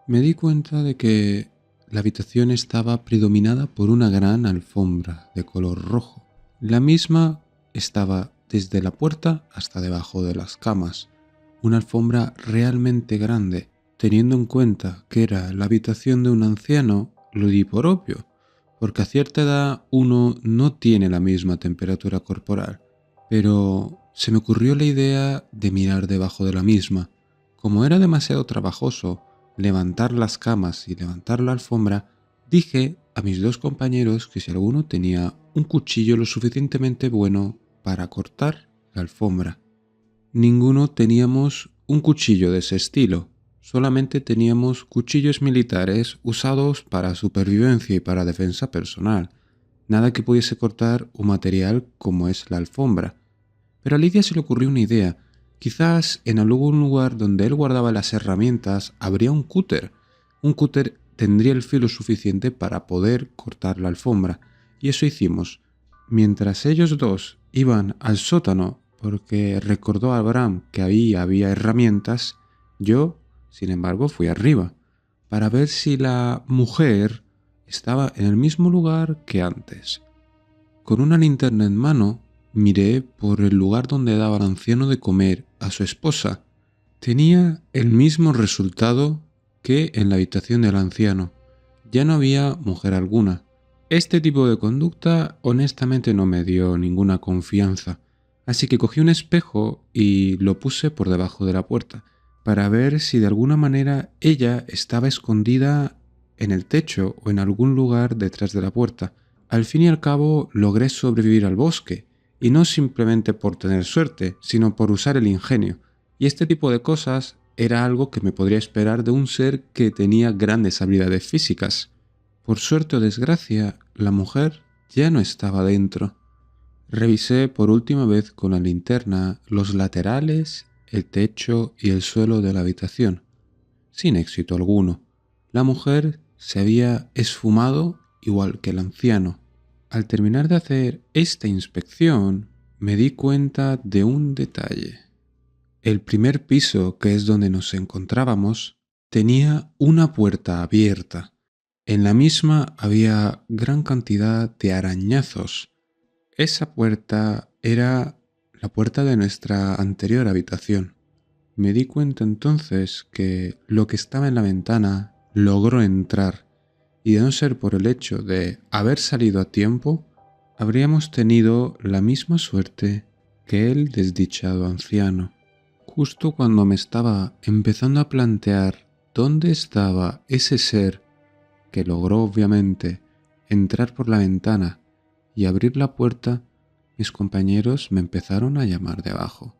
Speaker 1: Me di cuenta de que la habitación estaba predominada por una gran alfombra de color rojo. La misma estaba desde la puerta hasta debajo de las camas, una alfombra realmente grande. Teniendo en cuenta que era la habitación de un anciano, lo di por obvio, porque a cierta edad uno no tiene la misma temperatura corporal, pero se me ocurrió la idea de mirar debajo de la misma. Como era demasiado trabajoso levantar las camas y levantar la alfombra, dije a mis dos compañeros que si alguno tenía un cuchillo lo suficientemente bueno para cortar la alfombra. Ninguno teníamos un cuchillo de ese estilo. Solamente teníamos cuchillos militares usados para supervivencia y para defensa personal. Nada que pudiese cortar un material como es la alfombra. Pero a Lidia se le ocurrió una idea. Quizás en algún lugar donde él guardaba las herramientas habría un cúter. Un cúter tendría el filo suficiente para poder cortar la alfombra. Y eso hicimos. Mientras ellos dos iban al sótano porque recordó a Abraham que ahí había herramientas, yo, sin embargo, fui arriba para ver si la mujer estaba en el mismo lugar que antes. Con una linterna en mano, miré por el lugar donde daba el anciano de comer a su esposa. Tenía el mismo resultado que en la habitación del anciano. Ya no había mujer alguna. Este tipo de conducta honestamente no me dio ninguna confianza, así que cogí un espejo y lo puse por debajo de la puerta, para ver si de alguna manera ella estaba escondida en el techo o en algún lugar detrás de la puerta. Al fin y al cabo logré sobrevivir al bosque, y no simplemente por tener suerte, sino por usar el ingenio, y este tipo de cosas era algo que me podría esperar de un ser que tenía grandes habilidades físicas. Por suerte o desgracia, la mujer ya no estaba dentro. Revisé por última vez con la linterna los laterales, el techo y el suelo de la habitación. Sin éxito alguno. La mujer se había esfumado igual que el anciano. Al terminar de hacer esta inspección, me di cuenta de un detalle. El primer piso, que es donde nos encontrábamos, tenía una puerta abierta. En la misma había gran cantidad de arañazos. Esa puerta era la puerta de nuestra anterior habitación. Me di cuenta entonces que lo que estaba en la ventana logró entrar, y de no ser por el hecho de haber salido a tiempo, habríamos tenido la misma suerte que el desdichado anciano. Justo cuando me estaba empezando a plantear dónde estaba ese ser que logró obviamente entrar por la ventana y abrir la puerta, mis compañeros me empezaron a llamar de abajo.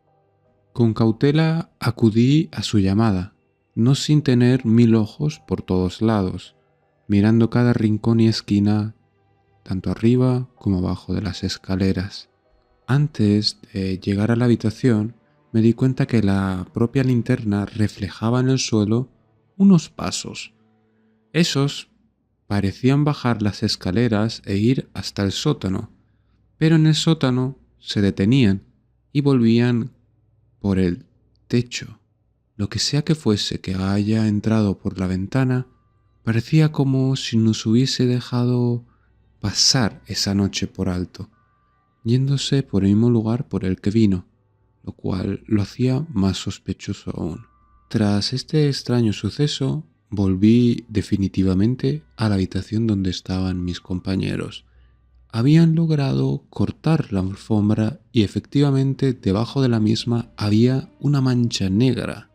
Speaker 1: Con cautela acudí a su llamada, no sin tener 1000 ojos por todos lados, mirando cada rincón y esquina, tanto arriba como abajo de las escaleras. Antes de llegar a la habitación, me di cuenta que la propia linterna reflejaba en el suelo unos pasos. Esos parecían bajar las escaleras e ir hasta el sótano, pero en el sótano se detenían y volvían por el techo. Lo que sea que fuese que haya entrado por la ventana, parecía como si nos hubiese dejado pasar esa noche por alto, yéndose por el mismo lugar por el que vino, lo cual lo hacía más sospechoso aún. Tras este extraño suceso, volví definitivamente a la habitación donde estaban mis compañeros. Habían logrado cortar la alfombra y efectivamente debajo de la misma había una mancha negra.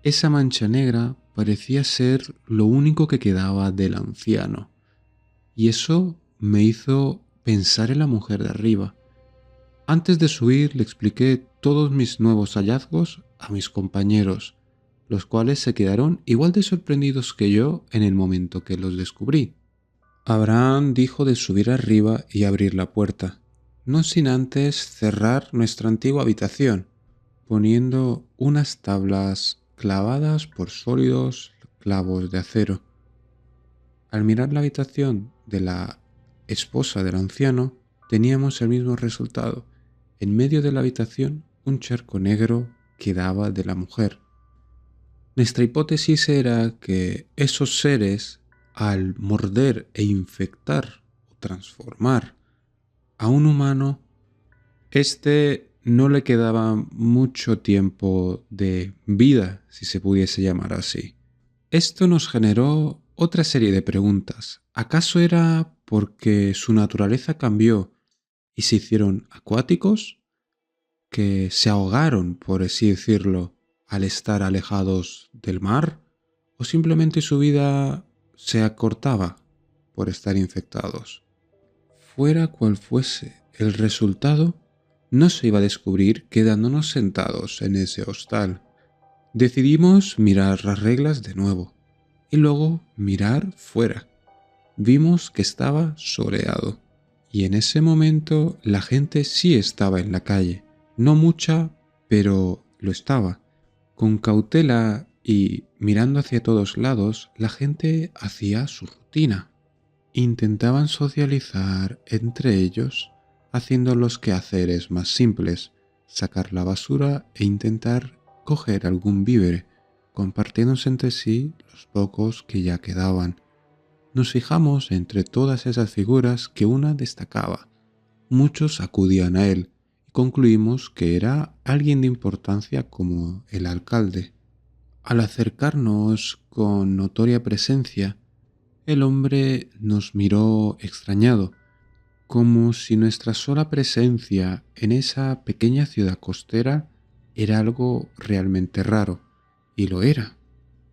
Speaker 1: Esa mancha negra parecía ser lo único que quedaba del anciano, y eso me hizo pensar en la mujer de arriba. Antes de subir le expliqué todos mis nuevos hallazgos a mis compañeros, los cuales se quedaron igual de sorprendidos que yo en el momento que los descubrí. Abraham dijo de subir arriba y abrir la puerta, no sin antes cerrar nuestra antigua habitación, poniendo unas tablas clavadas por sólidos clavos de acero. Al mirar la habitación de la esposa del anciano, teníamos el mismo resultado. En medio de la habitación, un charco negro que daba de la mujer. Nuestra hipótesis era que esos seres, al morder e infectar o transformar a un humano, no le quedaba mucho tiempo de vida, si se pudiese llamar así. Esto nos generó otra serie de preguntas. ¿Acaso era porque su naturaleza cambió y se hicieron acuáticos? ¿Que se ahogaron, por así decirlo, al estar alejados del mar? ¿O simplemente su vida se acortaba por estar infectados? Fuera cual fuese el resultado, no se iba a descubrir quedándonos sentados en ese hostal. Decidimos mirar las reglas de nuevo y luego mirar fuera. Vimos que estaba soleado y en ese momento la gente sí estaba en la calle. No mucha, pero lo estaba. Con cautela y mirando hacia todos lados, la gente hacía su rutina. Intentaban socializar entre ellos, haciendo los quehaceres más simples, sacar la basura e intentar coger algún víver, compartiéndose entre sí los pocos que ya quedaban. Nos fijamos entre todas esas figuras que una destacaba. Muchos acudían a él y concluimos que era alguien de importancia como el alcalde. Al acercarnos con notoria presencia, el hombre nos miró extrañado, como si nuestra sola presencia en esa pequeña ciudad costera era algo realmente raro, y lo era.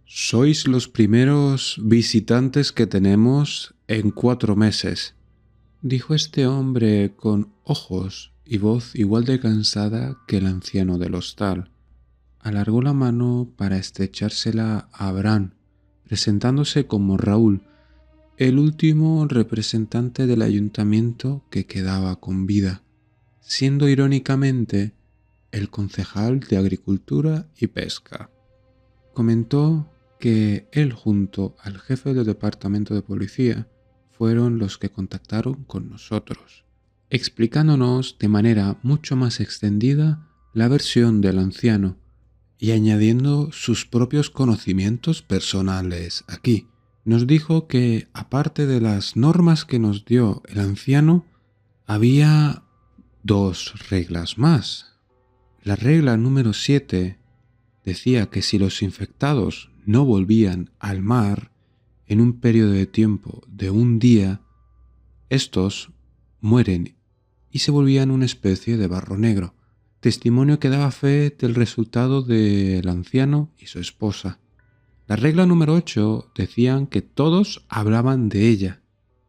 Speaker 1: Sois los primeros visitantes que tenemos en 4 meses, dijo este hombre con ojos y voz igual de cansada que el anciano del hostal. Alargó la mano para estrechársela a Abraham, presentándose como Raúl, el último representante del ayuntamiento que quedaba con vida, siendo irónicamente el concejal de Agricultura y Pesca. Comentó que él junto al jefe del departamento de policía fueron los que contactaron con nosotros, explicándonos de manera mucho más extendida la versión del anciano y añadiendo sus propios conocimientos personales aquí. Nos dijo que, aparte de las normas que nos dio el anciano, había 2 reglas más. La regla número 7 decía que si los infectados no volvían al mar en un periodo de tiempo de 1 día, estos mueren y se volvían una especie de barro negro, testimonio que daba fe del resultado del anciano y su esposa. La regla número 8 decían que todos hablaban de ella.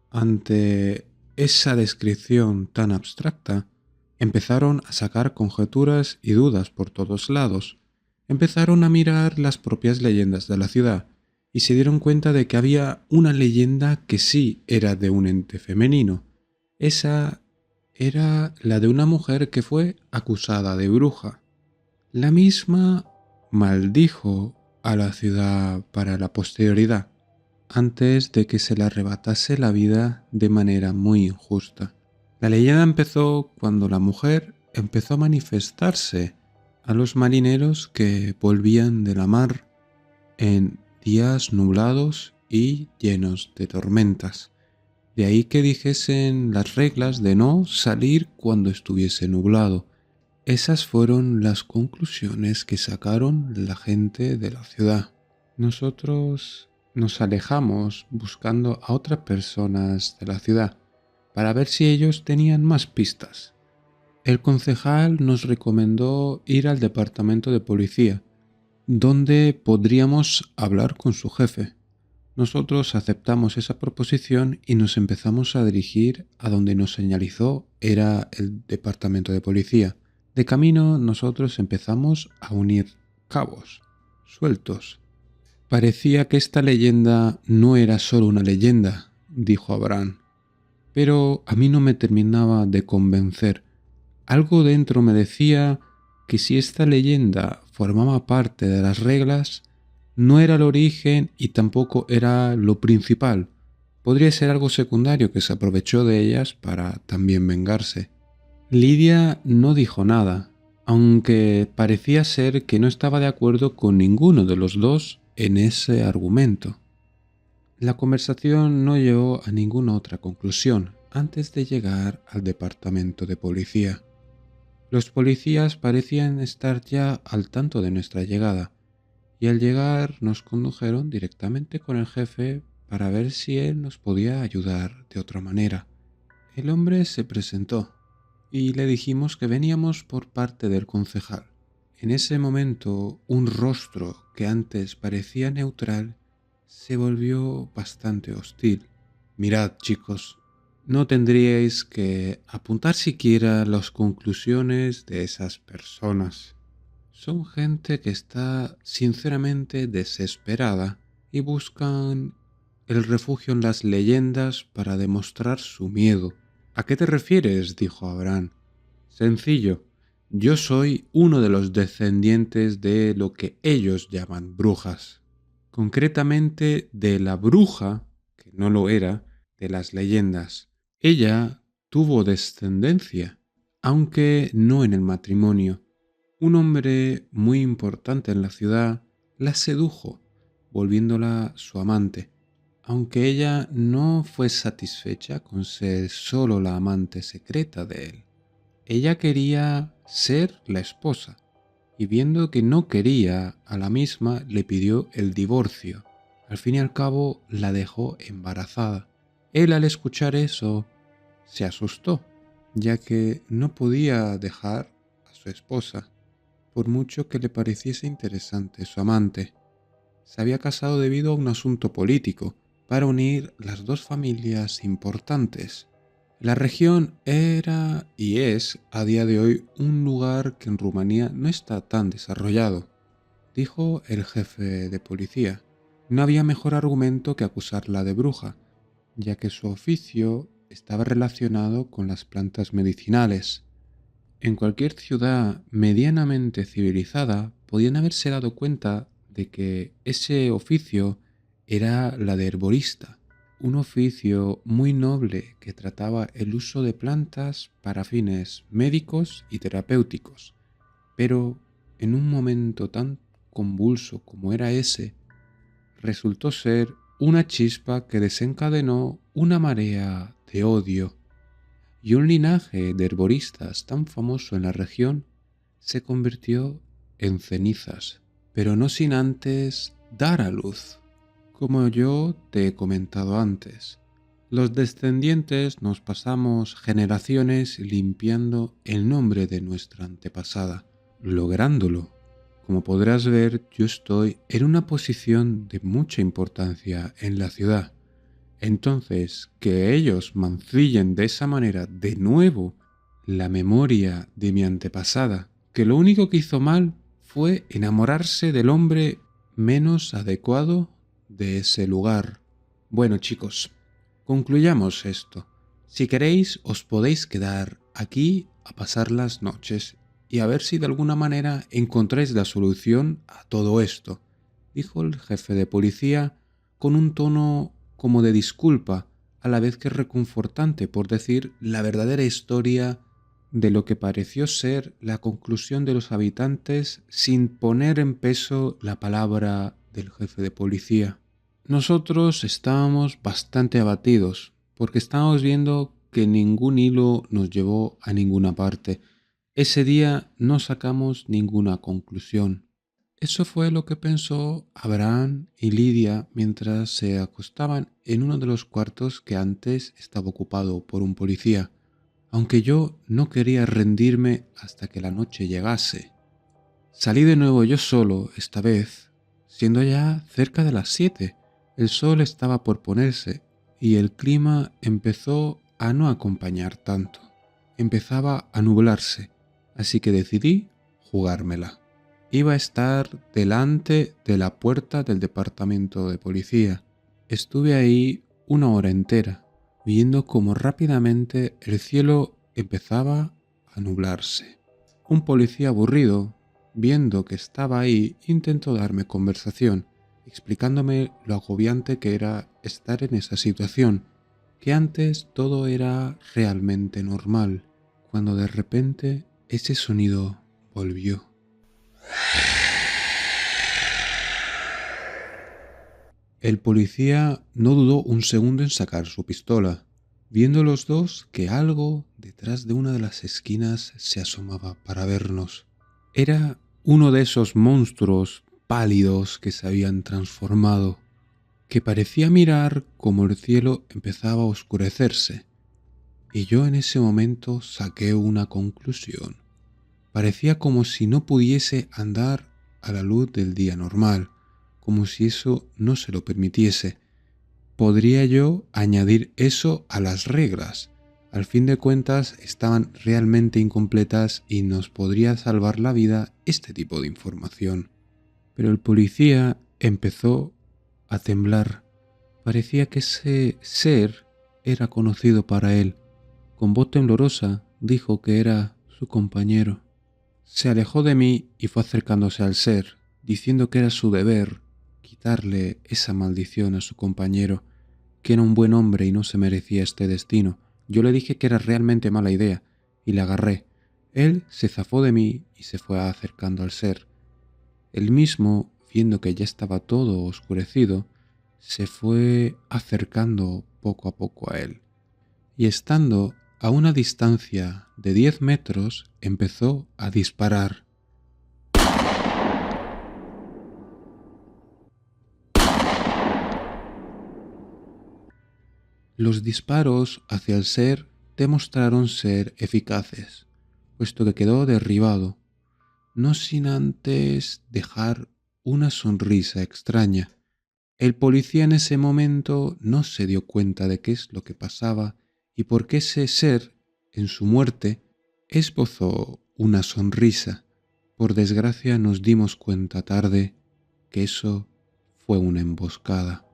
Speaker 1: Ante esa descripción tan abstracta, empezaron a sacar conjeturas y dudas por todos lados. Empezaron a mirar las propias leyendas de la ciudad y se dieron cuenta de que había una leyenda que sí era de un ente femenino. Esa era la de una mujer que fue acusada de bruja. La misma maldijo a la ciudad para la posterioridad, antes de que se le arrebatase la vida de manera muy injusta. La leyenda empezó cuando la mujer empezó a manifestarse a los marineros que volvían de la mar en días nublados y llenos de tormentas, De ahí que dijesen las reglas de no salir cuando estuviese nublado. Esas fueron las conclusiones que sacaron la gente de la ciudad. Nosotros nos alejamos buscando a otras personas de la ciudad para ver si ellos tenían más pistas. El concejal nos recomendó ir al departamento de policía, donde podríamos hablar con su jefe. Nosotros aceptamos esa proposición y nos empezamos a dirigir a donde nos señalizó era el departamento de policía. De camino nosotros empezamos a unir cabos sueltos. Parecía que esta leyenda no era solo una leyenda, dijo Abraham, pero a mí no me terminaba de convencer. Algo dentro me decía que si esta leyenda formaba parte de las reglas, no era el origen y tampoco era lo principal. Podría ser algo secundario que se aprovechó de ellas para también vengarse. Lidia no dijo nada, aunque parecía ser que no estaba de acuerdo con ninguno de los dos en ese argumento. La conversación no llevó a ninguna otra conclusión antes de llegar al departamento de policía. Los policías parecían estar ya al tanto de nuestra llegada, y al llegar nos condujeron directamente con el jefe para ver si él nos podía ayudar de otra manera. El hombre se presentó y le dijimos que veníamos por parte del concejal. En ese momento, un rostro que antes parecía neutral se volvió bastante hostil. Mirad, chicos, no tendríais que apuntar siquiera las conclusiones de esas personas. Son gente que está sinceramente desesperada y buscan el refugio en las leyendas para demostrar su miedo. ¿A qué te refieres?, dijo Abraham. Sencillo, yo soy uno de los descendientes de lo que ellos llaman brujas. Concretamente de la bruja, que no lo era, de las leyendas. Ella tuvo descendencia, aunque no en el matrimonio. Un hombre muy importante en la ciudad la sedujo, volviéndola su amante, aunque ella no fue satisfecha con ser solo la amante secreta de él. Ella quería ser la esposa, y viendo que no quería a la misma, le pidió el divorcio. Al fin y al cabo, la dejó embarazada. Él, al escuchar eso, se asustó, ya que no podía dejar a su esposa, por mucho que le pareciese interesante su amante. Se había casado debido a un asunto político, para unir las dos familias importantes. La región era y es a día de hoy un lugar que en Rumanía no está tan desarrollado, dijo el jefe de policía. No había mejor argumento que acusarla de bruja, ya que su oficio estaba relacionado con las plantas medicinales. En cualquier ciudad medianamente civilizada podían haberse dado cuenta de que ese oficio era la de herborista, un oficio muy noble que trataba el uso de plantas para fines médicos y terapéuticos. Pero en un momento tan convulso como era ese, resultó ser una chispa que desencadenó una marea de odio, y un linaje de herboristas tan famoso en la región se convirtió en cenizas, pero no sin antes dar a luz. Como yo te he comentado antes, los descendientes nos pasamos generaciones limpiando el nombre de nuestra antepasada, lográndolo. Como podrás ver, yo estoy en una posición de mucha importancia en la ciudad. Entonces, que ellos mancillen de esa manera de nuevo la memoria de mi antepasada, que lo único que hizo mal fue enamorarse del hombre menos adecuado de ese lugar. Bueno, chicos, concluyamos esto. Si queréis, os podéis quedar aquí a pasar las noches y a ver si de alguna manera encontráis la solución a todo esto, dijo el jefe de policía con un tono como de disculpa, a la vez que reconfortante por decir la verdadera historia de lo que pareció ser la conclusión de los habitantes sin poner en peso la palabra del jefe de policía. Nosotros estábamos bastante abatidos, porque estábamos viendo que ningún hilo nos llevó a ninguna parte. Ese día no sacamos ninguna conclusión. Eso fue lo que pensó Abraham y Lidia mientras se acostaban en uno de los cuartos que antes estaba ocupado por un policía, aunque yo no quería rendirme hasta que la noche llegase. Salí de nuevo yo solo, esta vez, siendo ya cerca de las 7. El sol estaba por ponerse y el clima empezó a no acompañar tanto. Empezaba a nublarse, así que decidí jugármela. Iba a estar delante de la puerta del departamento de policía. Estuve ahí una hora entera, viendo cómo rápidamente el cielo empezaba a nublarse. Un policía aburrido, viendo que estaba ahí, intentó darme conversación, explicándome lo agobiante que era estar en esa situación, que antes todo era realmente normal, cuando de repente ese sonido volvió. El policía no dudó un segundo en sacar su pistola, viendo los dos que algo detrás de una de las esquinas se asomaba para vernos. Era uno de esos monstruos pálidos que se habían transformado, que parecía mirar como el cielo empezaba a oscurecerse, y yo en ese momento saqué una conclusión. Parecía como si no pudiese andar a la luz del día normal, como si eso no se lo permitiese. ¿Podría yo añadir eso a las reglas? Al fin de cuentas estaban realmente incompletas y nos podría salvar la vida este tipo de información. Pero el policía empezó a temblar. Parecía que ese ser era conocido para él. Con voz temblorosa dijo que era su compañero. Se alejó de mí y fue acercándose al ser, diciendo que era su deber quitarle esa maldición a su compañero, que era un buen hombre y no se merecía este destino. Yo le dije que era realmente mala idea y le agarré. Él se zafó de mí y se fue acercando al ser. Él mismo, viendo que ya estaba todo oscurecido, se fue acercando poco a poco a él. Y estando a una distancia de 10 metros, empezó a disparar. Los disparos hacia el ser demostraron ser eficaces, puesto que quedó derribado, no sin antes dejar una sonrisa extraña. El policía en ese momento no se dio cuenta de qué es lo que pasaba y por qué ese ser, en su muerte, esbozó una sonrisa. Por desgracia nos dimos cuenta tarde que eso fue una emboscada,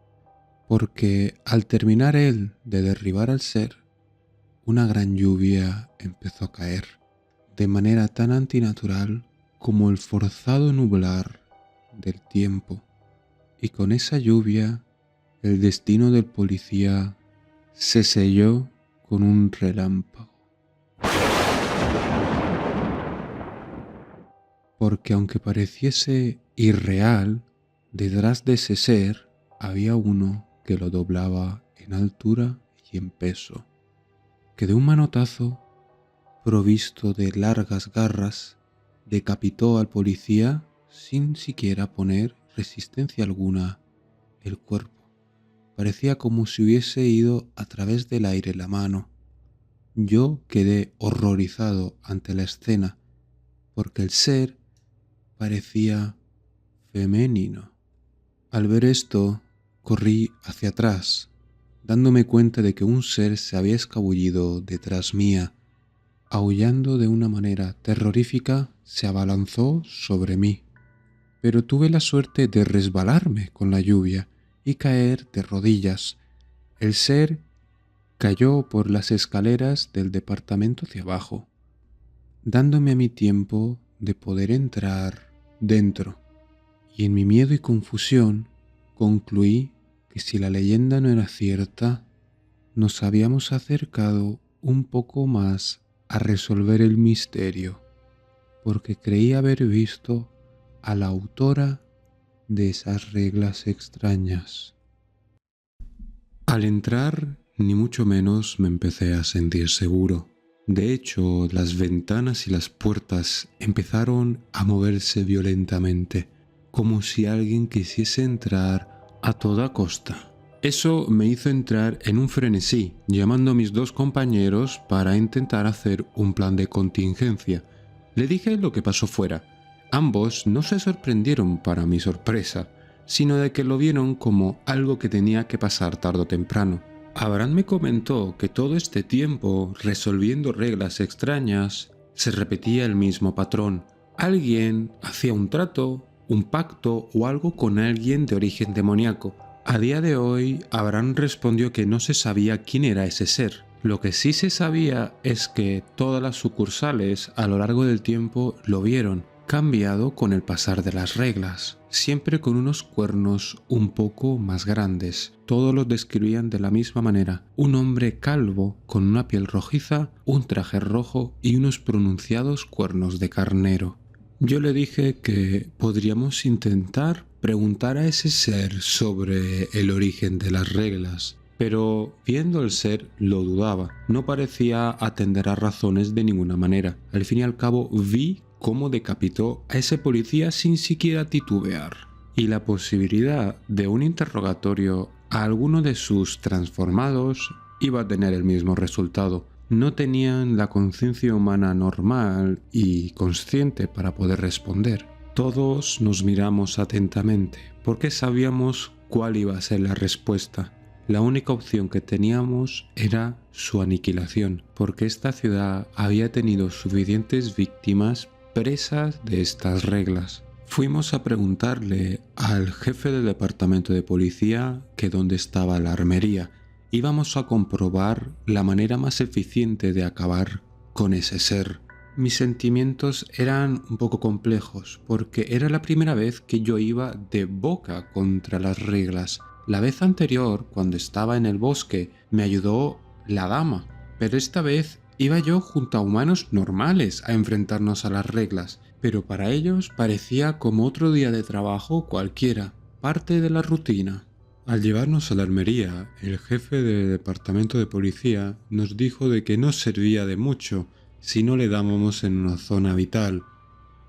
Speaker 1: porque al terminar él de derribar al ser, una gran lluvia empezó a caer, de manera tan antinatural como el forzado nublar del tiempo. Y con esa lluvia, el destino del policía se selló con un relámpago. Porque aunque pareciese irreal, detrás de ese ser había uno que lo doblaba en altura y en peso, que de un manotazo, provisto de largas garras, decapitó al policía sin siquiera poner resistencia alguna el cuerpo. Parecía como si hubiese ido a través del aire la mano. Yo quedé horrorizado ante la escena, porque el ser parecía femenino. Al ver esto, corrí hacia atrás, dándome cuenta de que un ser se había escabullido detrás mía. Aullando de una manera terrorífica, se abalanzó sobre mí. Pero tuve la suerte de resbalarme con la lluvia y caer de rodillas. El ser cayó por las escaleras del departamento hacia abajo, dándome a mi tiempo de poder entrar dentro. Y en mi miedo y confusión concluí que si la leyenda no era cierta, nos habíamos acercado un poco más a resolver el misterio, porque creí haber visto a la autora de esas reglas extrañas. Al entrar ni mucho menos me empecé a sentir seguro. De hecho, las ventanas y las puertas empezaron a moverse violentamente, como si alguien quisiese entrar a toda costa. Eso me hizo entrar en un frenesí, llamando a mis dos compañeros para intentar hacer un plan de contingencia. Le dije lo que pasó fuera. Ambos no se sorprendieron para mi sorpresa, sino de que lo vieron como algo que tenía que pasar tarde o temprano. Abraham me comentó que todo este tiempo, resolviendo reglas extrañas, se repetía el mismo patrón. Alguien hacía un trato, un pacto o algo con alguien de origen demoníaco. A día de hoy, Abraham respondió que no se sabía quién era ese ser. Lo que sí se sabía es que todas las sucursales a lo largo del tiempo lo vieron, cambiado con el pasar de las reglas, siempre con unos cuernos un poco más grandes. Todos los describían de la misma manera: un hombre calvo con una piel rojiza, un traje rojo y unos pronunciados cuernos de carnero. Yo le dije que podríamos intentar preguntar a ese ser sobre el origen de las reglas, pero viendo el ser lo dudaba, no parecía atender a razones de ninguna manera. Al fin y al cabo vi cómo decapitó a ese policía sin siquiera titubear, y la posibilidad de un interrogatorio a alguno de sus transformados iba a tener el mismo resultado. No tenían la conciencia humana normal y consciente para poder responder. Todos nos miramos atentamente, porque sabíamos cuál iba a ser la respuesta. La única opción que teníamos era su aniquilación, porque esta ciudad había tenido suficientes víctimas presas de estas reglas. Fuimos a preguntarle al jefe del departamento de policía que dónde estaba la armería. Íbamos a comprobar la manera más eficiente de acabar con ese ser. Mis sentimientos eran un poco complejos, porque era la primera vez que yo iba de boca contra las reglas. La vez anterior, cuando estaba en el bosque, me ayudó la dama, pero esta vez iba yo junto a humanos normales a enfrentarnos a las reglas, pero para ellos parecía como otro día de trabajo cualquiera, parte de la rutina. Al llevarnos a la armería, el jefe del departamento de policía nos dijo de que no servía de mucho si no le dábamos en una zona vital,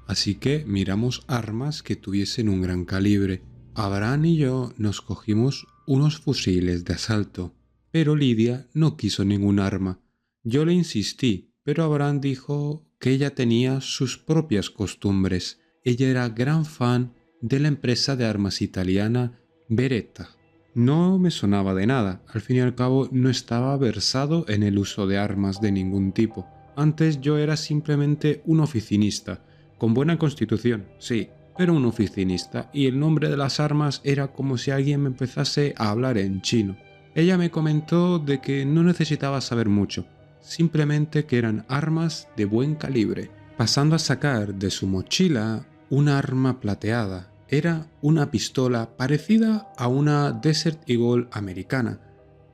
Speaker 1: así que miramos armas que tuviesen un gran calibre. Abraham y yo nos cogimos unos fusiles de asalto, pero Lidia no quiso ningún arma. Yo le insistí, pero Abraham dijo que ella tenía sus propias costumbres. Ella era gran fan de la empresa de armas italiana Beretta. No me sonaba de nada, al fin y al cabo no estaba versado en el uso de armas de ningún tipo. Antes yo era simplemente un oficinista, con buena constitución, sí, pero un oficinista, y el nombre de las armas era como si alguien me empezase a hablar en chino. Ella me comentó de que no necesitaba saber mucho, simplemente que eran armas de buen calibre, pasando a sacar de su mochila una arma plateada. Era una pistola parecida a una Desert Eagle americana,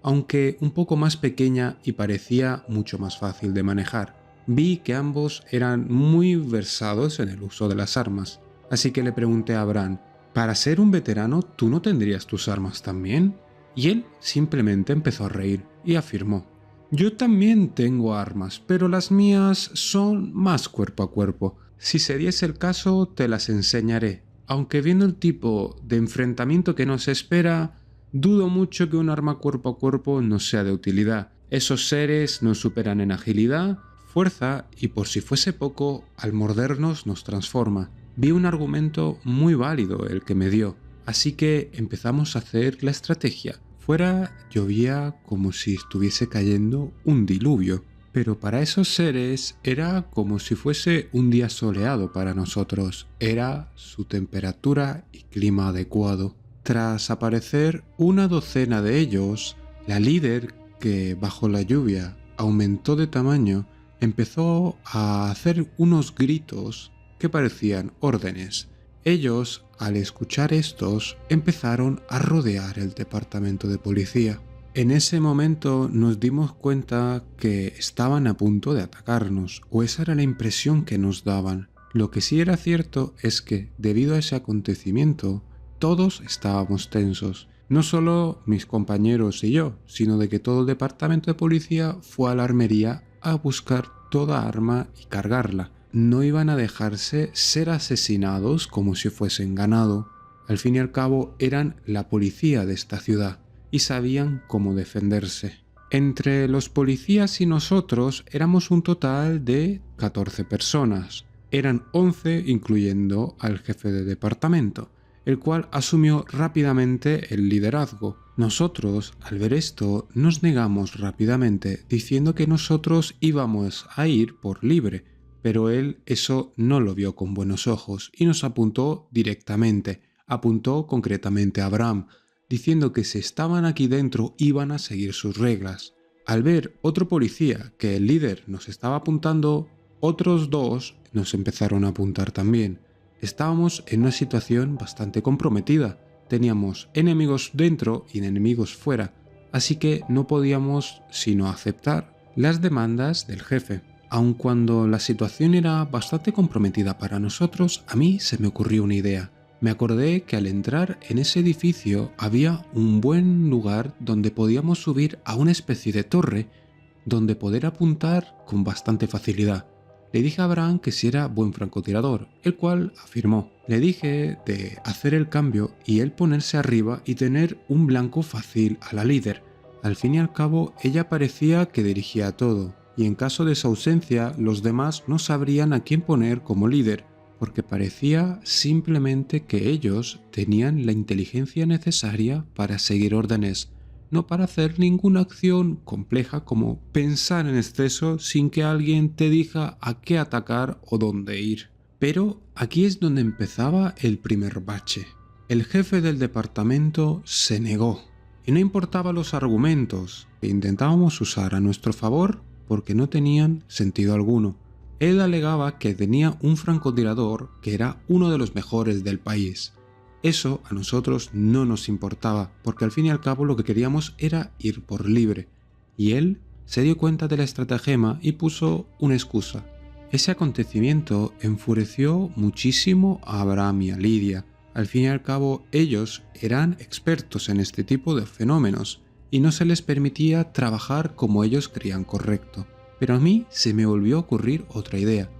Speaker 1: aunque un poco más pequeña y parecía mucho más fácil de manejar. Vi que ambos eran muy versados en el uso de las armas, así que le pregunté a Abraham: «¿Para ser un veterano, tú no tendrías tus armas también?». Y él simplemente empezó a reír y afirmó: «Yo también tengo armas, pero las mías son más cuerpo a cuerpo. Si se diese el caso, te las enseñaré. Aunque viendo el tipo de enfrentamiento que nos espera, dudo mucho que un arma cuerpo a cuerpo nos sea de utilidad. Esos seres nos superan en agilidad, fuerza y, por si fuese poco, al mordernos nos transforma». Vi un argumento muy válido el que me dio, así que empezamos a hacer la estrategia. Fuera llovía como si estuviese cayendo un diluvio, pero para esos seres era como si fuese un día soleado para nosotros. Era su temperatura y clima adecuado. Tras aparecer una docena de ellos, la líder, que bajo la lluvia aumentó de tamaño, empezó a hacer unos gritos que parecían órdenes. Ellos, al escuchar estos, empezaron a rodear el departamento de policía. En ese momento nos dimos cuenta que estaban a punto de atacarnos, o esa era la impresión que nos daban. Lo que sí era cierto es que, debido a ese acontecimiento, todos estábamos tensos. No solo mis compañeros y yo, sino de que todo el departamento de policía fue a la armería a buscar toda arma y cargarla. No iban a dejarse ser asesinados como si fuesen ganado. Al fin y al cabo eran la policía de esta ciudad y sabían cómo defenderse. Entre los policías y nosotros éramos un total de 14 personas. Eran 11 incluyendo al jefe de departamento, el cual asumió rápidamente el liderazgo. Nosotros, al ver esto, nos negamos rápidamente, diciendo que nosotros íbamos a ir por libre, pero él eso no lo vio con buenos ojos y nos apuntó directamente. Apuntó concretamente a Abraham, diciendo que si estaban aquí dentro iban a seguir sus reglas. Al ver otro policía que el líder nos estaba apuntando, otros dos nos empezaron a apuntar también. Estábamos en una situación bastante comprometida. Teníamos enemigos dentro y enemigos fuera, así que no podíamos sino aceptar las demandas del jefe. Aun cuando la situación era bastante comprometida para nosotros, a mí se me ocurrió una idea. Me acordé que al entrar en ese edificio había un buen lugar donde podíamos subir a una especie de torre donde poder apuntar con bastante facilidad. Le dije a Abraham que si era buen francotirador, el cual afirmó. Le dije de hacer el cambio y él ponerse arriba y tener un blanco fácil a la líder. Al fin y al cabo, ella parecía que dirigía todo, y en caso de su ausencia, los demás no sabrían a quién poner como líder, porque parecía simplemente que ellos tenían la inteligencia necesaria para seguir órdenes, no para hacer ninguna acción compleja como pensar en exceso sin que alguien te diga a qué atacar o dónde ir. Pero aquí es donde empezaba el primer bache. El jefe del departamento se negó, y no importaba los argumentos que intentábamos usar a nuestro favor porque no tenían sentido alguno. Él alegaba que tenía un francotirador que era uno de los mejores del país. Eso a nosotros no nos importaba, porque al fin y al cabo lo que queríamos era ir por libre, y él se dio cuenta de la estratagema y puso una excusa. Ese acontecimiento enfureció muchísimo a Abraham y a Lidia. Al fin y al cabo ellos eran expertos en este tipo de fenómenos, y no se les permitía trabajar como ellos creían correcto. Pero a mí se me volvió a ocurrir otra idea.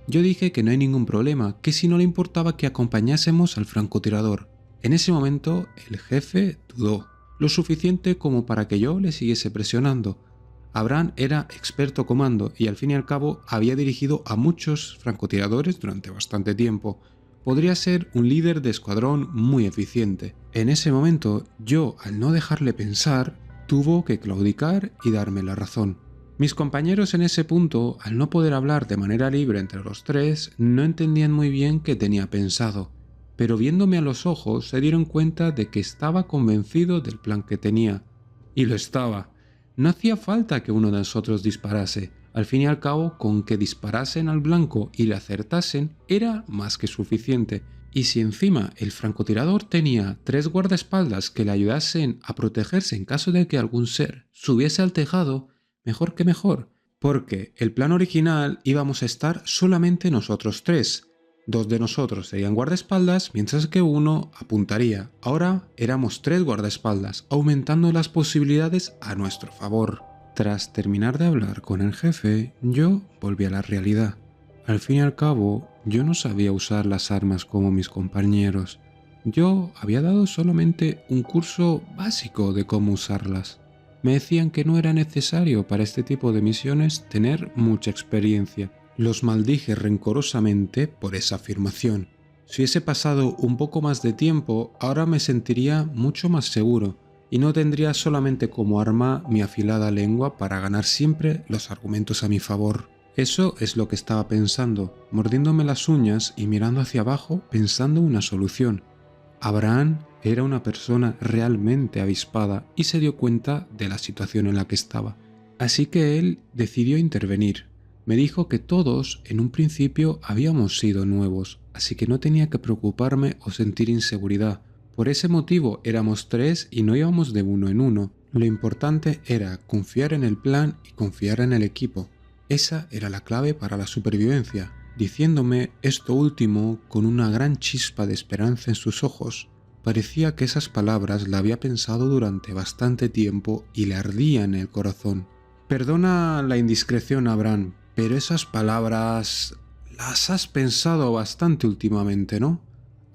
Speaker 1: Yo dije que no hay ningún problema, que si no le importaba que acompañásemos al francotirador. En ese momento el jefe dudó, lo suficiente como para que yo le siguiese presionando. Abraham era experto comando y al fin y al cabo había dirigido a muchos francotiradores durante bastante tiempo. Podría ser un líder de escuadrón muy eficiente. En ese momento yo, al no dejarle pensar, tuvo que claudicar y darme la razón. Mis compañeros en ese punto, al no poder hablar de manera libre entre los tres, no entendían muy bien qué tenía pensado, pero viéndome a los ojos se dieron cuenta de que estaba convencido del plan que tenía. Y lo estaba. No hacía falta que uno de nosotros disparase. Al fin y al cabo, con que disparasen al blanco y le acertasen, era más que suficiente. Y si encima el francotirador tenía 3 guardaespaldas que le ayudasen a protegerse en caso de que algún ser subiese al tejado, mejor que mejor, porque el plan original íbamos a estar solamente nosotros 3. 2 de nosotros serían guardaespaldas, mientras que uno apuntaría. Ahora éramos 3 guardaespaldas, aumentando las posibilidades a nuestro favor. Tras terminar de hablar con el jefe, yo volví a la realidad. Al fin y al cabo, yo no sabía usar las armas como mis compañeros. Yo había dado solamente un curso básico de cómo usarlas. Me decían que no era necesario para este tipo de misiones tener mucha experiencia. Los maldije rencorosamente por esa afirmación. Si hubiese pasado un poco más de tiempo, ahora me sentiría mucho más seguro y no tendría solamente como arma mi afilada lengua para ganar siempre los argumentos a mi favor. Eso es lo que estaba pensando, mordiéndome las uñas y mirando hacia abajo pensando una solución. Abraham era una persona realmente avispada y se dio cuenta de la situación en la que estaba. Así que él decidió intervenir. Me dijo que todos en un principio habíamos sido nuevos, así que no tenía que preocuparme o sentir inseguridad. Por ese motivo éramos 3 y no íbamos de uno en uno. Lo importante era confiar en el plan y confiar en el equipo. Esa era la clave para la supervivencia, diciéndome esto último con una gran chispa de esperanza en sus ojos. Parecía que esas palabras la había pensado durante bastante tiempo y le ardían el corazón. Perdona la indiscreción, Abraham, pero esas palabras las has pensado bastante últimamente, ¿no?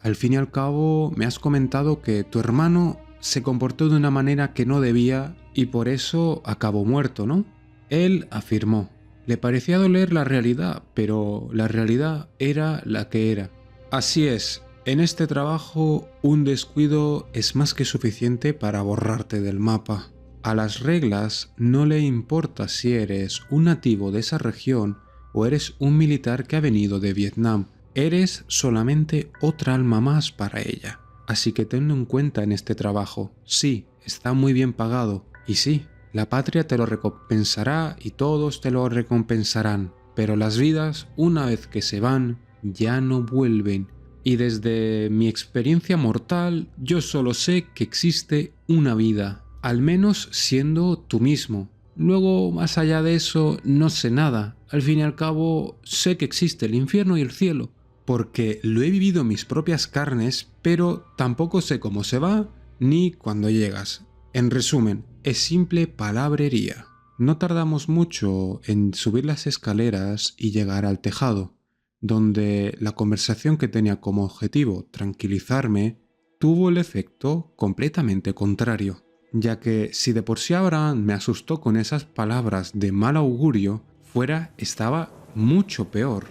Speaker 1: Al fin y al cabo, me has comentado que tu hermano se comportó de una manera que no debía y por eso acabó muerto, ¿no? Él afirmó. Le parecía doler la realidad, pero la realidad era la que era. Así es, en este trabajo un descuido es más que suficiente para borrarte del mapa. A las reglas no le importa si eres un nativo de esa región o eres un militar que ha venido de Vietnam. Eres solamente otra alma más para ella. Así que tenlo en cuenta en este trabajo. Sí, está muy bien pagado. Y sí, la patria te lo recompensará y todos te lo recompensarán. Pero las vidas, una vez que se van, ya no vuelven. Y desde mi experiencia mortal, yo solo sé que existe una vida. Al menos siendo tú mismo. Luego, más allá de eso, no sé nada. Al fin y al cabo, sé que existe el infierno y el cielo. Porque lo he vivido en mis propias carnes, pero tampoco sé cómo se va ni cuándo llegas. En resumen, es simple palabrería. No tardamos mucho en subir las escaleras y llegar al tejado, donde la conversación que tenía como objetivo tranquilizarme tuvo el efecto completamente contrario, ya que si de por sí Abraham me asustó con esas palabras de mal augurio, fuera estaba mucho peor,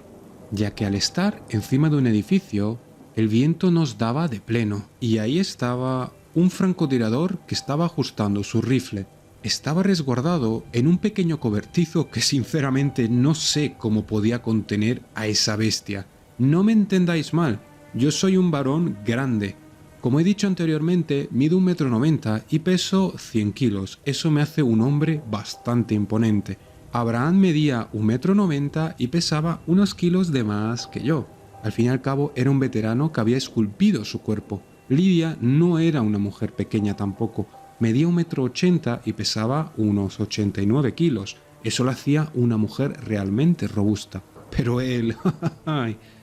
Speaker 1: ya que al estar encima de un edificio, el viento nos daba de pleno, y ahí estaba un francotirador que estaba ajustando su rifle. Estaba resguardado en un pequeño cobertizo que sinceramente no sé cómo podía contener a esa bestia. No me entendáis mal, yo soy un varón grande. Como he dicho anteriormente, mido 1,90 m y peso 100 kilos. Eso me hace un hombre bastante imponente. Abraham medía 1,90 m y pesaba unos kilos de más que yo. Al fin y al cabo era un veterano que había esculpido su cuerpo. Lidia no era una mujer pequeña tampoco. Medía 1,80 m y pesaba unos 89 kilos. Eso la hacía una mujer realmente robusta. Pero él,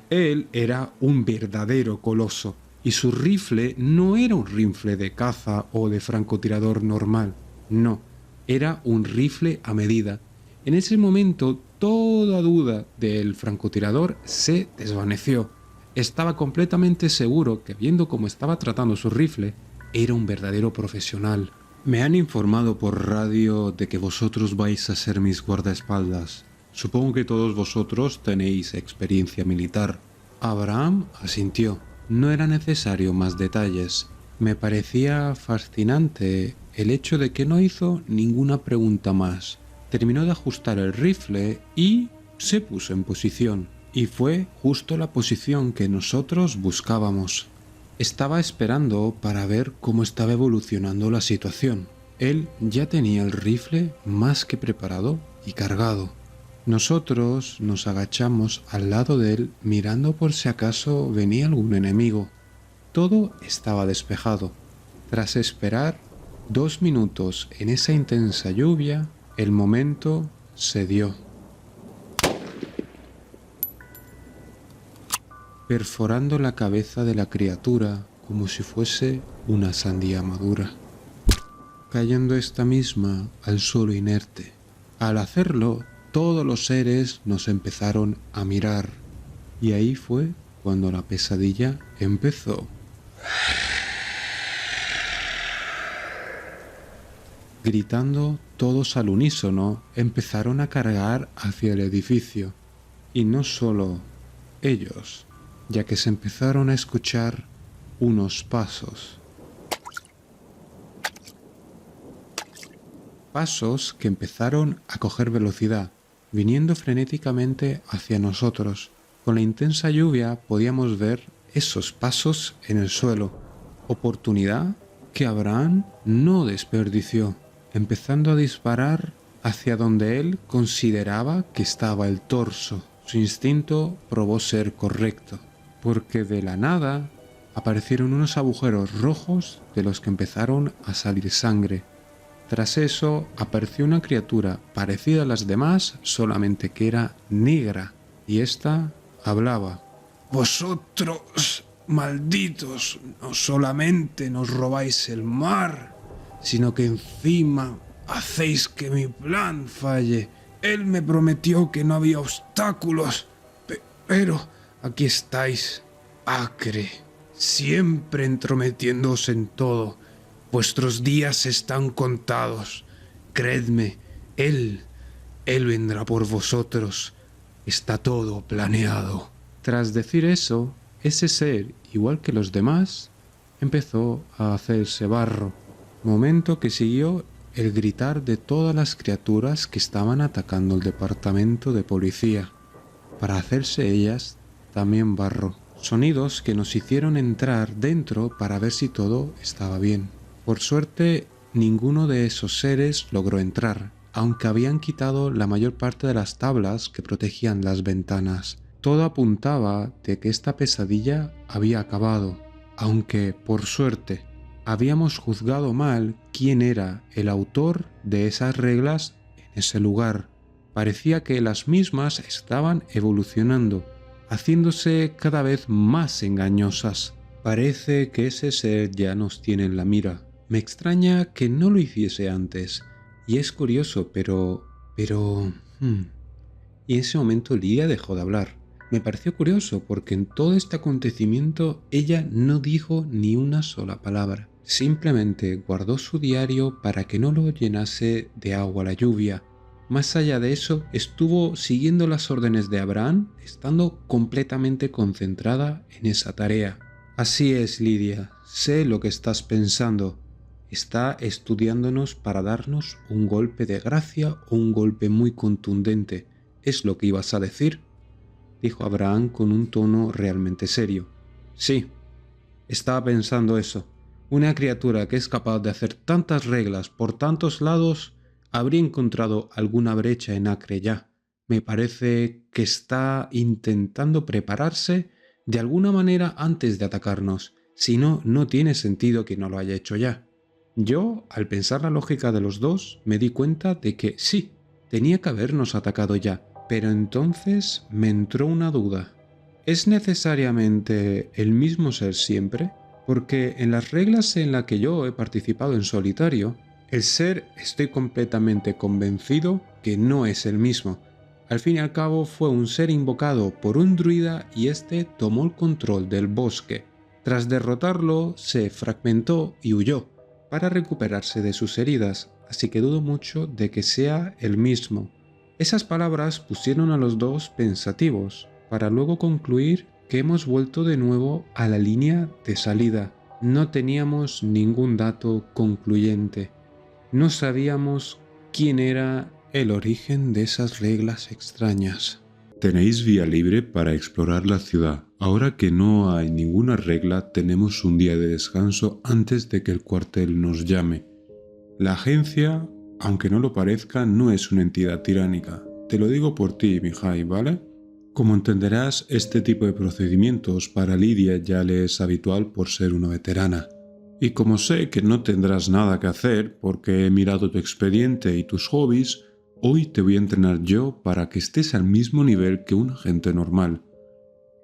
Speaker 1: él era un verdadero coloso. Y su rifle no era un rifle de caza o de francotirador normal. No, era un rifle a medida. En ese momento, toda duda del francotirador se desvaneció. Estaba completamente seguro que, viendo cómo estaba tratando su rifle, era un verdadero profesional. Me han informado por radio de que vosotros vais a ser mis guardaespaldas. Supongo que todos vosotros tenéis experiencia militar. Abraham asintió. No era necesario más detalles. Me parecía fascinante el hecho de que no hizo ninguna pregunta más. Terminó de ajustar el rifle y se puso en posición. Y fue justo la posición que nosotros buscábamos. Estaba esperando para ver cómo estaba evolucionando la situación. Él ya tenía el rifle más que preparado y cargado. Nosotros nos agachamos al lado de él mirando por si acaso venía algún enemigo. Todo estaba despejado. Tras esperar 2 minutos en esa intensa lluvia, el momento se dio. Perforando la cabeza de la criatura como si fuese una sandía madura, cayendo esta misma al suelo inerte. Al hacerlo, todos los seres nos empezaron a mirar, y ahí fue cuando la pesadilla empezó. Gritando todos al unísono, empezaron a cargar hacia el edificio, y no solo ellos, ya que se empezaron a escuchar unos pasos. Pasos que empezaron a coger velocidad, viniendo frenéticamente hacia nosotros. Con la intensa lluvia podíamos ver esos pasos en el suelo, oportunidad que Abraham no desperdició, empezando a disparar hacia donde él consideraba que estaba el torso. Su instinto probó ser correcto, porque de la nada aparecieron unos agujeros rojos de los que empezaron a salir sangre. Tras eso apareció una criatura parecida a las demás, solamente que era negra, y ésta hablaba. «Vosotros Malditos, no solamente nos robáis el mar, sino que encima hacéis que mi plan falle. Él me prometió que no había obstáculos, pero aquí estáis, Acre, siempre entrometiéndoos en todo. Vuestros días están contados. Creedme, Él vendrá por vosotros. Está todo planeado. Tras decir eso, ese ser, igual que los demás, empezó a hacerse barro, momento que siguió el gritar de todas las criaturas que estaban atacando el departamento de policía, para hacerse ellas también barro. Sonidos que nos hicieron entrar dentro para ver si todo estaba bien. Por suerte, ninguno de esos seres logró entrar, aunque habían quitado la mayor parte de las tablas que protegían las ventanas. Todo apuntaba de que esta pesadilla había acabado, aunque, por suerte, habíamos juzgado mal quién era el autor de esas reglas en ese lugar. Parecía que las mismas estaban evolucionando, haciéndose cada vez más engañosas. Parece que ese ser ya nos tiene en la mira. Me extraña que no lo hiciese antes. Y es curioso, pero... Y en ese momento Lidia dejó de hablar. Me pareció curioso porque en todo este acontecimiento ella no dijo ni una sola palabra. Simplemente guardó su diario para que no lo llenase de agua la lluvia. Más allá de eso, estuvo siguiendo las órdenes de Abraham, estando completamente concentrada en esa tarea. Así es, Lidia, sé lo que estás pensando. Está estudiándonos para darnos un golpe de gracia o un golpe muy contundente. ¿Es lo que ibas a decir?, dijo Abraham con un tono realmente serio. Sí, estaba pensando eso. Una criatura que es capaz de hacer tantas reglas por tantos lados habría encontrado alguna brecha en Acre ya. Me parece que está intentando prepararse de alguna manera antes de atacarnos. Si no, no tiene sentido que no lo haya hecho ya. Yo, al pensar la lógica de los dos, me di cuenta de que sí, tenía que habernos atacado ya, pero entonces me entró una duda. ¿Es necesariamente el mismo ser siempre? Porque en las reglas en las que yo he participado en solitario, el ser estoy completamente convencido que no es el mismo. Al fin y al cabo fue un ser invocado por un druida y este tomó el control del bosque. Tras derrotarlo, se fragmentó y huyó para recuperarse de sus heridas, así que dudo mucho de que sea el mismo. Esas palabras pusieron a los dos pensativos, para luego concluir que hemos vuelto de nuevo a la línea de salida. No teníamos ningún dato concluyente. No sabíamos quién era el origen de esas reglas extrañas.
Speaker 2: Tenéis vía libre para explorar la ciudad. Ahora que no hay ninguna regla, tenemos un día de descanso antes de que el cuartel nos llame. La agencia, aunque no lo parezca, no es una entidad tiránica. Te lo digo por ti, Mihai, ¿vale? Como entenderás, este tipo de procedimientos para Lidia ya le es habitual por ser una veterana. Y como sé que no tendrás nada que hacer porque he mirado tu expediente y tus hobbies, hoy te voy a entrenar yo para que estés al mismo nivel que un agente normal.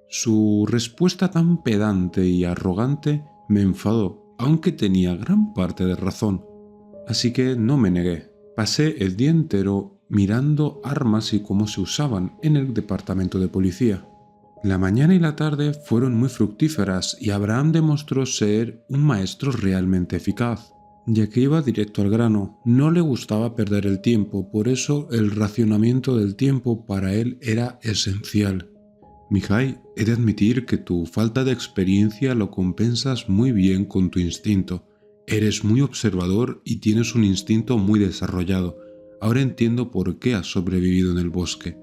Speaker 2: Su respuesta tan pedante y arrogante me enfadó, aunque tenía gran parte de razón. Así que no me negué. Pasé el día entero mirando armas y cómo se usaban en el departamento de policía. La mañana y la tarde fueron muy fructíferas y Abraham demostró ser un maestro realmente eficaz, ya que iba directo al grano. No le gustaba perder el tiempo, por eso el racionamiento del tiempo para él era esencial. Mihai, he de admitir que tu falta de experiencia lo compensas muy bien con tu instinto. Eres muy observador y tienes un instinto muy desarrollado. Ahora entiendo por qué has sobrevivido en el bosque.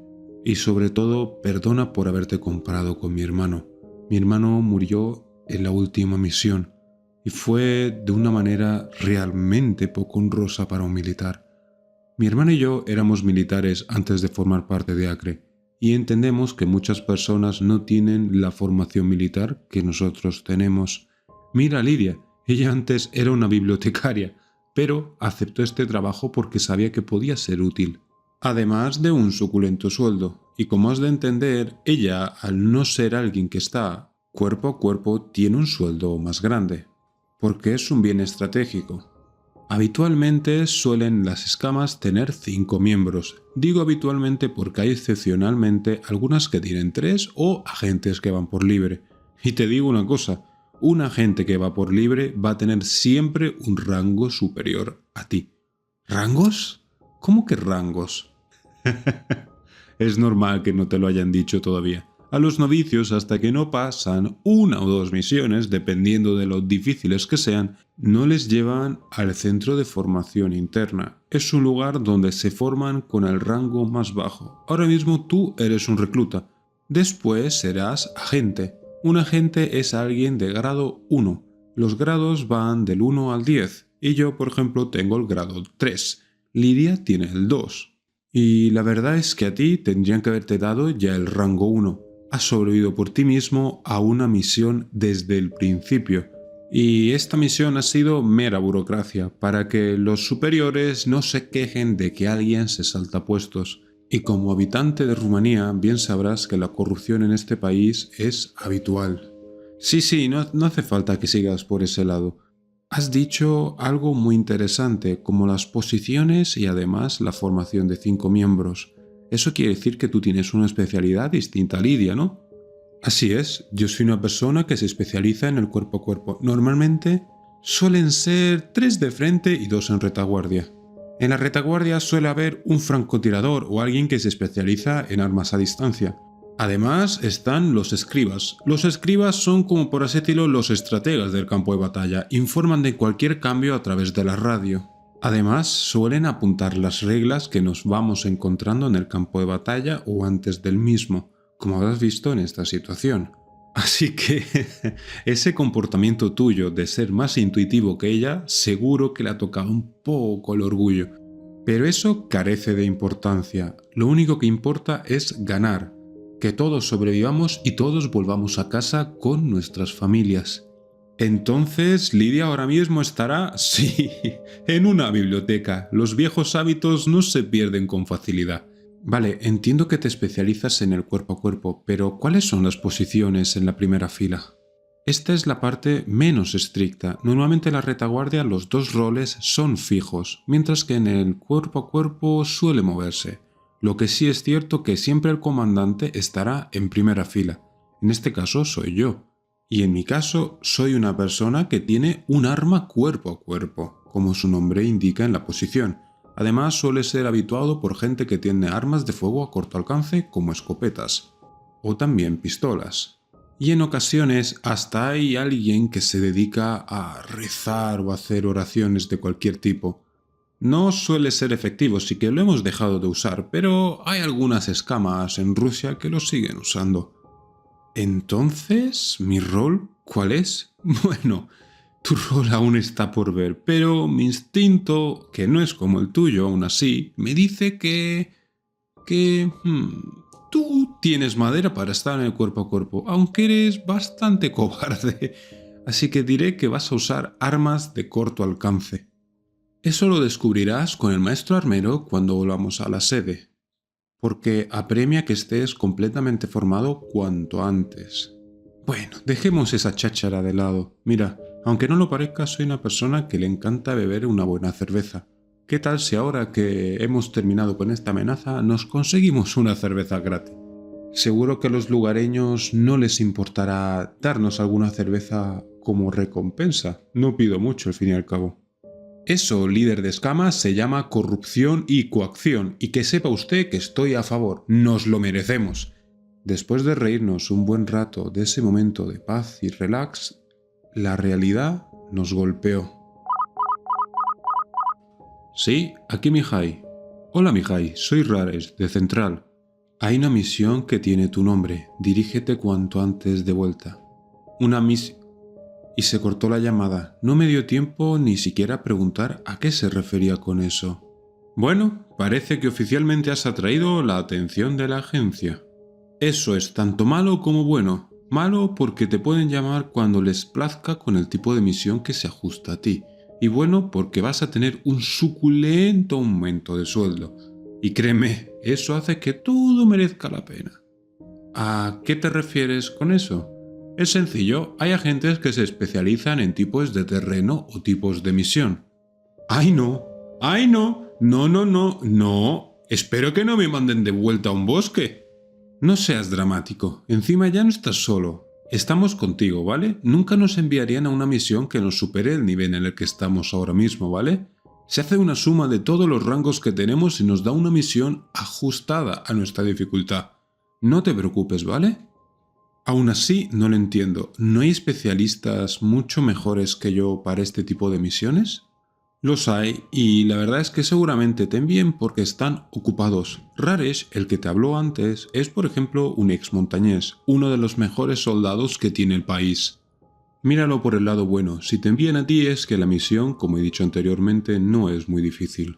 Speaker 2: Y sobre todo, perdona por haberte comparado con mi hermano. Mi hermano murió en la última misión y fue de una manera realmente poco honrosa para un militar. Mi hermano y yo éramos militares antes de formar parte de Acre y entendemos que muchas personas no tienen la formación militar que nosotros tenemos. Mira a Lidia, ella antes era una bibliotecaria, pero aceptó este trabajo porque sabía que podía ser útil. Además de un suculento sueldo, y como has de entender, ella, al no ser alguien que está cuerpo a cuerpo tiene un sueldo más grande, porque es un bien estratégico. Habitualmente suelen las escamas tener 5 miembros. Digo habitualmente porque hay excepcionalmente algunas que tienen 3 o agentes que van por libre. Y te digo una cosa, un agente que va por libre va a tener siempre un rango superior a ti. ¿Rangos? ¿Cómo que rangos? Es normal que no te lo hayan dicho todavía. A los novicios, hasta que no pasan 1 o 2 misiones, dependiendo de lo difíciles que sean, no les llevan al centro de formación interna. Es un lugar donde se forman con el rango más bajo. Ahora mismo tú eres un recluta. Después serás agente. Un agente es alguien de grado 1. Los grados van del 1 al 10. Y yo, por ejemplo, tengo el grado 3. Lidia tiene el 2. Y la verdad es que a ti tendrían que haberte dado ya el rango 1. Has sobrevivido por ti mismo a una misión desde el principio. Y esta misión ha sido mera burocracia, para que los superiores no se quejen de que alguien se salta puestos. Y como habitante de Rumanía, bien sabrás que la corrupción en este país es habitual. Sí, no hace falta que sigas por ese lado. Has dicho algo muy interesante, como las posiciones y además la formación de 5 miembros. Eso quiere decir que tú tienes una especialidad distinta a Lidia, ¿no? Así es, yo soy una persona que se especializa en el cuerpo a cuerpo. Normalmente suelen ser 3 de frente y 2 en retaguardia. En la retaguardia suele haber un francotirador o alguien que se especializa en armas a distancia. Además están los escribas. Los escribas son, como por así decirlo, los estrategas del campo de batalla. Informan de cualquier cambio a través de la radio. Además, suelen apuntar las reglas que nos vamos encontrando en el campo de batalla o antes del mismo, como habrás visto en esta situación. Así que ese comportamiento tuyo de ser más intuitivo que ella, seguro que le ha tocado un poco el orgullo. Pero eso carece de importancia. Lo único que importa es ganar, que todos sobrevivamos y todos volvamos a casa con nuestras familias. Entonces, Lidia ahora mismo estará, sí, en una biblioteca. Los viejos hábitos no se pierden con facilidad. Vale, entiendo que te especializas en el cuerpo a cuerpo, pero ¿cuáles son las posiciones en la primera fila? Esta es la parte menos estricta. Normalmente en la retaguardia los 2 roles son fijos, mientras que en el cuerpo a cuerpo suele moverse. Lo que sí es cierto que siempre el comandante estará en primera fila. En este caso soy yo. Y en mi caso, soy una persona que tiene un arma cuerpo a cuerpo, como su nombre indica en la posición. Además, suele ser habituado por gente que tiene armas de fuego a corto alcance, como escopetas, o también pistolas. Y en ocasiones hasta hay alguien que se dedica a rezar o hacer oraciones de cualquier tipo. No suele ser efectivo, sí que lo hemos dejado de usar, pero hay algunas escamas en Rusia que lo siguen usando. Entonces, ¿mi rol cuál es? Bueno, tu rol aún está por ver, pero mi instinto, que no es como el tuyo aún así, me dice que tú tienes madera para estar en el cuerpo a cuerpo, aunque eres bastante cobarde. Así que diré que vas a usar armas de corto alcance. Eso lo descubrirás con el maestro armero cuando volvamos a la sede, porque apremia que estés completamente formado cuanto antes. Bueno, dejemos esa cháchara de lado. Mira, aunque no lo parezca, soy una persona que le encanta beber una buena cerveza. ¿Qué tal si ahora que hemos terminado con esta amenaza nos conseguimos una cerveza gratis? Seguro que a los lugareños no les importará darnos alguna cerveza como recompensa. No pido mucho al fin y al cabo. Eso, líder de escamas, se llama corrupción y coacción, y que sepa usted que estoy a favor, nos lo merecemos. Después de reírnos un buen rato de ese momento de paz y relax, la realidad nos golpeó. Sí, aquí Mihai. Hola Mihai, soy Rares, de Central. Hay una misión que tiene tu nombre, dirígete cuanto antes de vuelta. Una misión... Y se cortó la llamada. No me dio tiempo ni siquiera a preguntar a qué se refería con eso. Bueno, parece que oficialmente has atraído la atención de la agencia. Eso es tanto malo como bueno. Malo porque te pueden llamar cuando les plazca con el tipo de misión que se ajusta a ti. Y bueno porque vas a tener un suculento aumento de sueldo. Y créeme, eso hace que todo merezca la pena. ¿A qué te refieres con eso? Es sencillo, hay agentes que se especializan en tipos de terreno o tipos de misión. ¡Ay no! ¡Ay no! ¡No, no, no! ¡No! Espero que no me manden de vuelta a un bosque. No seas dramático, encima ya no estás solo. Estamos contigo, ¿vale? Nunca nos enviarían a una misión que nos supere el nivel en el que estamos ahora mismo, ¿vale? Se hace una suma de todos los rangos que tenemos y nos da una misión ajustada a nuestra dificultad. No te preocupes, ¿vale? Aún así, no lo entiendo. ¿No hay especialistas mucho mejores que yo para este tipo de misiones? Los hay, y la verdad es que seguramente te envíen porque están ocupados. Raresh, el que te habló antes, es por ejemplo un ex montañés, uno de los mejores soldados que tiene el país. Míralo por el lado bueno, si te envían a ti es que la misión, como he dicho anteriormente, no es muy difícil.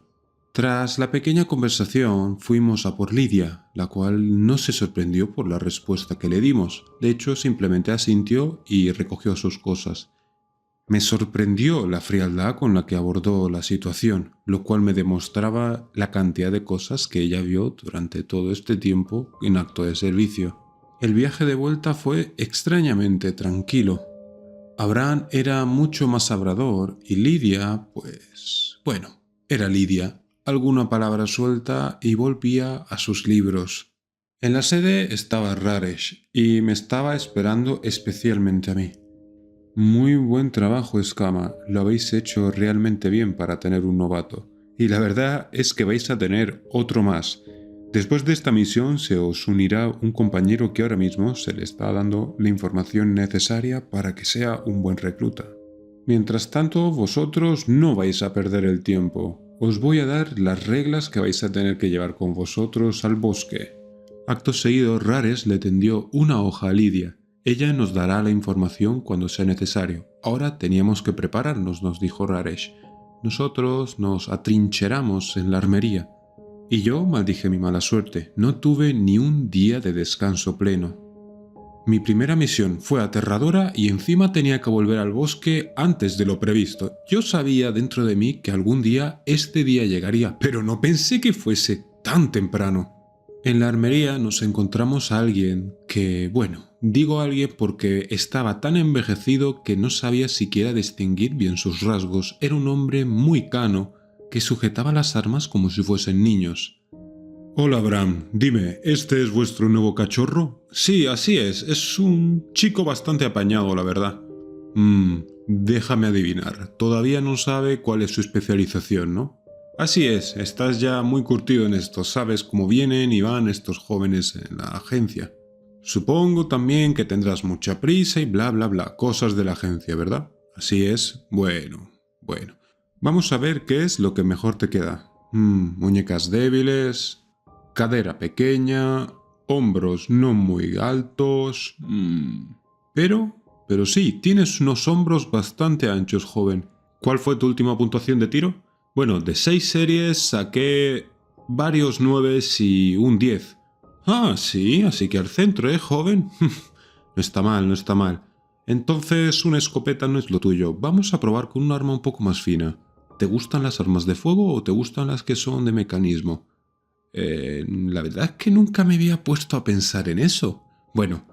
Speaker 2: Tras la pequeña conversación, fuimos a por Lidia, la cual no se sorprendió por la respuesta que le dimos. De hecho, simplemente asintió y recogió sus cosas. Me sorprendió la frialdad con la que abordó la situación, lo cual me demostraba la cantidad de cosas que ella vio durante todo este tiempo en acto de servicio. El viaje de vuelta fue extrañamente tranquilo. Abraham era mucho más hablador y Lidia, pues, bueno, era Lidia. Alguna palabra suelta y volvía a sus libros. En la sede estaba Raresh y me estaba esperando especialmente a mí. Muy buen trabajo, Escama. Lo habéis hecho realmente bien para tener un novato. Y la verdad es que vais a tener otro más. Después de esta misión se os unirá un compañero que ahora mismo se le está dando la información necesaria para que sea un buen recluta. Mientras tanto, vosotros no vais a perder el tiempo. Os voy a dar las reglas que vais a tener que llevar con vosotros al bosque. Acto seguido, Rares le tendió una hoja a Lidia. Ella nos dará la información cuando sea necesario. Ahora teníamos que prepararnos, nos dijo Raresh. Nosotros nos atrincheramos en la armería. Y yo maldije mi mala suerte. No tuve ni un día de descanso pleno. Mi primera misión fue aterradora y encima tenía que volver al bosque antes de lo previsto. Yo sabía dentro de mí que algún día este día llegaría, pero no pensé que fuese tan temprano. En la armería nos encontramos a alguien que, bueno, digo alguien porque estaba tan envejecido que no sabía siquiera distinguir bien sus rasgos. Era un hombre muy cano que sujetaba las armas como si fuesen niños. Hola, Bram. Dime, ¿este es vuestro nuevo cachorro? Sí, así es. Es un chico bastante apañado, la verdad. Déjame adivinar. Todavía no sabe cuál es su especialización, ¿no? Así es, estás ya muy curtido en esto, sabes cómo vienen y van estos jóvenes en la agencia. Supongo también que tendrás mucha prisa y bla bla bla, cosas de la agencia, ¿verdad? Así es, bueno. Vamos a ver qué es lo que mejor te queda. Muñecas débiles, cadera pequeña, hombros no muy altos. Pero sí, tienes unos hombros bastante anchos, joven. ¿Cuál fue tu última puntuación de tiro? Bueno, de 6 series saqué varios 9 y un 10. Ah, sí, así que al centro, joven? No está mal, no está mal. Entonces una escopeta no es lo tuyo. Vamos a probar con un arma un poco más fina. ¿Te gustan las armas de fuego o te gustan las que son de mecanismo? La verdad es que nunca me había puesto a pensar en eso. Bueno,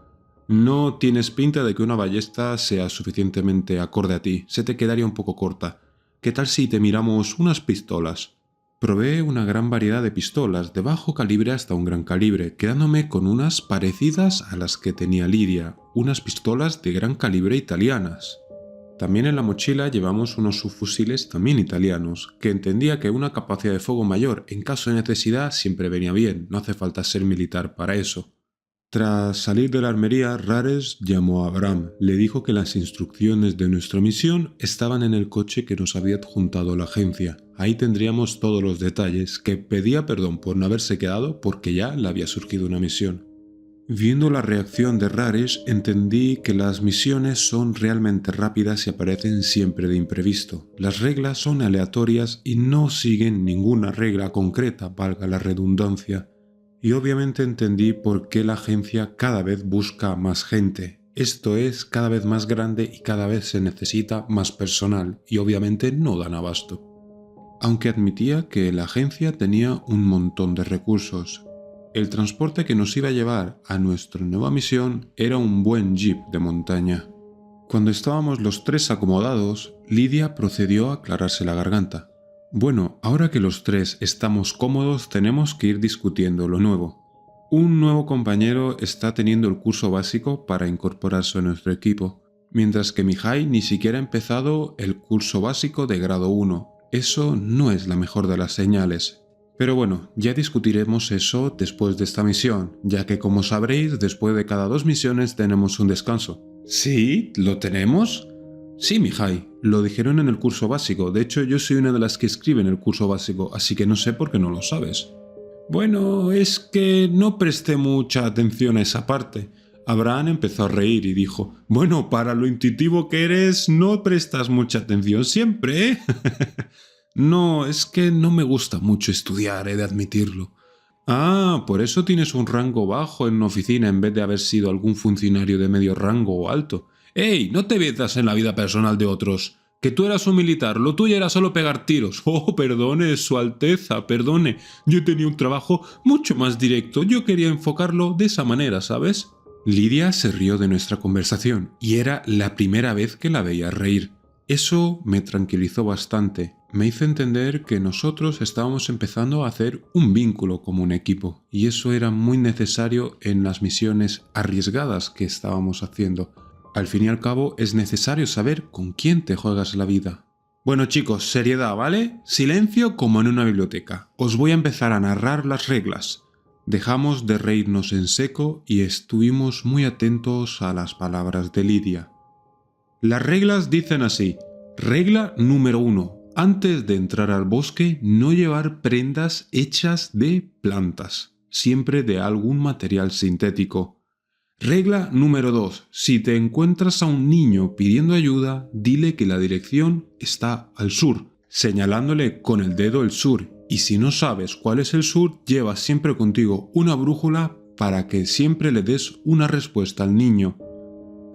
Speaker 2: no tienes pinta de que una ballesta sea suficientemente acorde a ti. Se te quedaría un poco corta. ¿Qué tal si te miramos unas pistolas? Probé una gran variedad de pistolas, de bajo calibre hasta un gran calibre, quedándome con unas parecidas a las que tenía Lidia, unas pistolas de gran calibre italianas. También en la mochila llevamos unos subfusiles también italianos, que entendía que una capacidad de fuego mayor en caso de necesidad siempre venía bien, no hace falta ser militar para eso. Tras salir de la armería, Rares llamó a Abraham. Le dijo que las instrucciones de nuestra misión estaban en el coche que nos había adjuntado la agencia. Ahí tendríamos todos los detalles, que pedía perdón por no haberse quedado porque ya le había surgido una misión. Viendo la reacción de Rares, entendí que las misiones son realmente rápidas y aparecen siempre de imprevisto. Las reglas son aleatorias y no siguen ninguna regla concreta, valga la redundancia. Y obviamente entendí por qué la agencia cada vez busca más gente. Esto es cada vez más grande y cada vez se necesita más personal y obviamente no dan abasto. Aunque admitía que la agencia tenía un montón de recursos. El transporte que nos iba a llevar a nuestra nueva misión era un buen jeep de montaña. Cuando estábamos los tres acomodados, Lidia procedió a aclararse la garganta. Bueno, ahora que los tres estamos cómodos, tenemos que ir discutiendo lo nuevo. Un nuevo compañero está teniendo el curso básico para incorporarse a nuestro equipo, mientras que Mihai ni siquiera ha empezado el curso básico de grado 1. Eso no es la mejor de las señales. Pero bueno, ya discutiremos eso después de esta misión, ya que como sabréis, después de cada 2 misiones tenemos un descanso. ¿Sí? ¿Lo tenemos? Sí, Mihai, lo dijeron en el curso básico. De hecho, yo soy una de las que escribe en el curso básico, así que no sé por qué no lo sabes. Bueno, es que no presté mucha atención a esa parte. Abraham empezó a reír y dijo, bueno, para lo intuitivo que eres, no prestas mucha atención siempre, ¿eh? No, es que no me gusta mucho estudiar, he de admitirlo. Ah, por eso tienes un rango bajo en una oficina en vez de haber sido algún funcionario de medio rango o alto. ¡Ey! No te metas en la vida personal de otros. Que tú eras un militar, lo tuyo era solo pegar tiros. Oh, perdone, Su Alteza, perdone. Yo tenía un trabajo mucho más directo. Yo quería enfocarlo de esa manera, ¿sabes? Lidia se rió de nuestra conversación y era la primera vez que la veía reír. Eso me tranquilizó bastante. Me hizo entender que nosotros estábamos empezando a hacer un vínculo como un equipo, y eso era muy necesario en las misiones arriesgadas que estábamos haciendo. Al fin y al cabo, es necesario saber con quién te juegas la vida. Bueno chicos, seriedad, ¿vale? Silencio como en una biblioteca. Os voy a empezar a narrar las reglas. Dejamos de reírnos en seco y estuvimos muy atentos a las palabras de Lidia. Las reglas dicen así. Regla número 1. Antes de entrar al bosque, no llevar prendas hechas de plantas, siempre de algún material sintético. Regla número 2. Si te encuentras a un niño pidiendo ayuda, dile que la dirección está al sur, señalándole con el dedo el sur. Y si no sabes cuál es el sur, lleva siempre contigo una brújula para que siempre le des una respuesta al niño.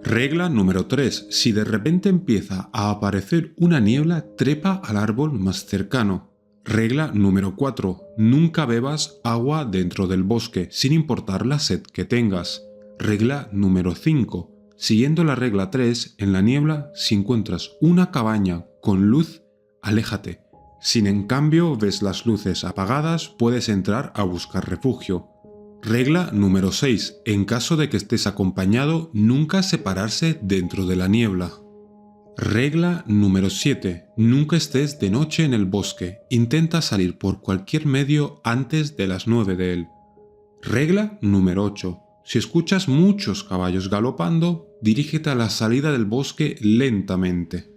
Speaker 2: Regla número 3. Si de repente empieza a aparecer una niebla, trepa al árbol más cercano. Regla número 4. Nunca bebas agua dentro del bosque, sin importar la sed que tengas. Regla número 5. Siguiendo la regla 3, en la niebla, si encuentras una cabaña con luz, aléjate. Si en cambio ves las luces apagadas, puedes entrar a buscar refugio. Regla número 6. En caso de que estés acompañado, nunca separarse dentro de la niebla. Regla número 7. Nunca estés de noche en el bosque. Intenta salir por cualquier medio antes de las 9 de él. Regla número 8. Si escuchas muchos caballos galopando, dirígete a la salida del bosque lentamente.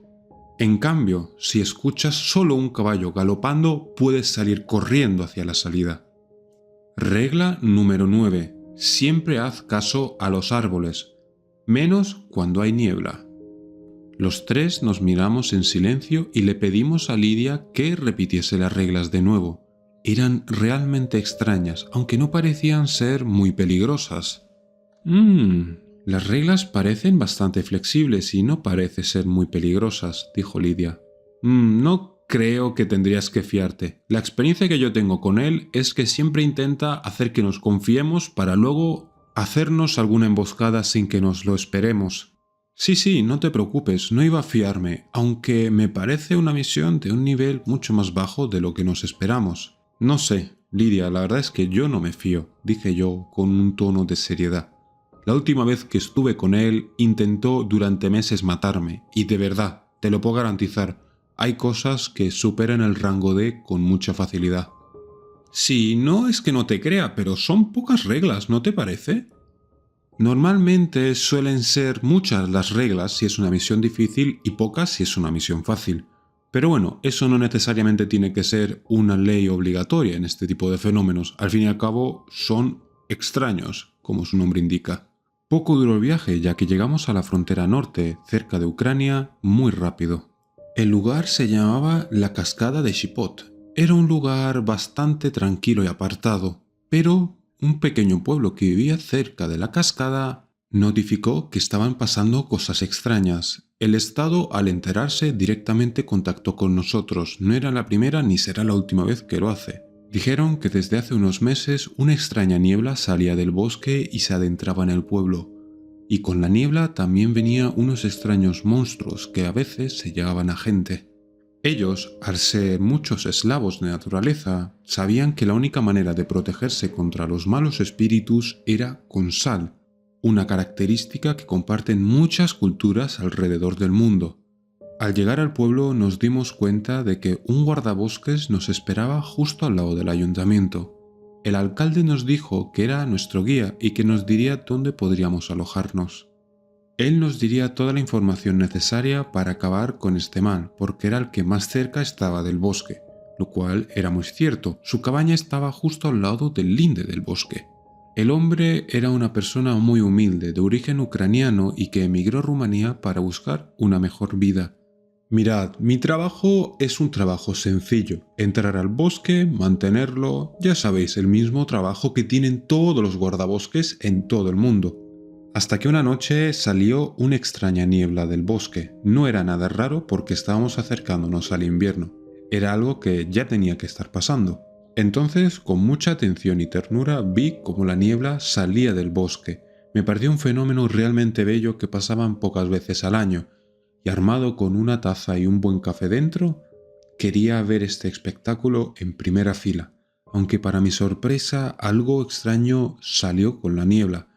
Speaker 2: En cambio, si escuchas solo un caballo galopando, puedes salir corriendo hacia la salida. Regla número 9. Siempre haz caso a los árboles, menos cuando hay niebla. Los tres nos miramos en silencio y le pedimos a Lidia que repitiese las reglas de nuevo. Eran realmente extrañas, aunque no parecían ser muy peligrosas. Las reglas parecen bastante flexibles y no parece ser muy peligrosas, dijo Lidia. No creo que tendrías que fiarte. La experiencia que yo tengo con él es que siempre intenta hacer que nos confiemos para luego hacernos alguna emboscada sin que nos lo esperemos. Sí, no te preocupes, no iba a fiarme, aunque me parece una misión de un nivel mucho más bajo de lo que nos esperamos. No sé, Lidia, la verdad es que yo no me fío, dije yo con un tono de seriedad. La última vez que estuve con él intentó durante meses matarme, y de verdad, te lo puedo garantizar, hay cosas que superan el rango D con mucha facilidad. Sí, no es que no te crea, pero son pocas reglas, ¿no te parece? Normalmente suelen ser muchas las reglas si es una misión difícil y pocas si es una misión fácil. Pero bueno, eso no necesariamente tiene que ser una ley obligatoria en este tipo de fenómenos. Al fin y al cabo, son extraños, como su nombre indica. Poco duró el viaje, ya que llegamos a la frontera norte, cerca de Ucrania, muy rápido. El lugar se llamaba la Cascada de Shipot. Era un lugar bastante tranquilo y apartado, pero un pequeño pueblo que vivía cerca de la cascada notificó que estaban pasando cosas extrañas. El Estado, al enterarse, directamente contactó con nosotros. No era la primera ni será la última vez que lo hace. Dijeron que desde hace unos meses una extraña niebla salía del bosque y se adentraba en el pueblo, y con la niebla también venían unos extraños monstruos que a veces se llegaban a gente. Ellos, al ser muchos esclavos de naturaleza, sabían que la única manera de protegerse contra los malos espíritus era con sal, una característica que comparten muchas culturas alrededor del mundo. Al llegar al pueblo nos dimos cuenta de que un guardabosques nos esperaba justo al lado del ayuntamiento. El alcalde nos dijo que era nuestro guía y que nos diría dónde podríamos alojarnos. Él nos diría toda la información necesaria para acabar con este mal, porque era el que más cerca estaba del bosque, lo cual era muy cierto. Su cabaña estaba justo al lado del linde del bosque. El hombre era una persona muy humilde, de origen ucraniano y que emigró a Rumanía para buscar una mejor vida. Mirad, mi trabajo es un trabajo sencillo. Entrar al bosque, mantenerlo, ya sabéis, el mismo trabajo que tienen todos los guardabosques en todo el mundo. Hasta que una noche salió una extraña niebla del bosque. No era nada raro porque estábamos acercándonos al invierno. Era algo que ya tenía que estar pasando. Entonces, con mucha atención y ternura, vi cómo la niebla salía del bosque. Me pareció un fenómeno realmente bello que pasaban pocas veces al año. Y armado con una taza y un buen café dentro, quería ver este espectáculo en primera fila, aunque para mi sorpresa algo extraño salió con la niebla.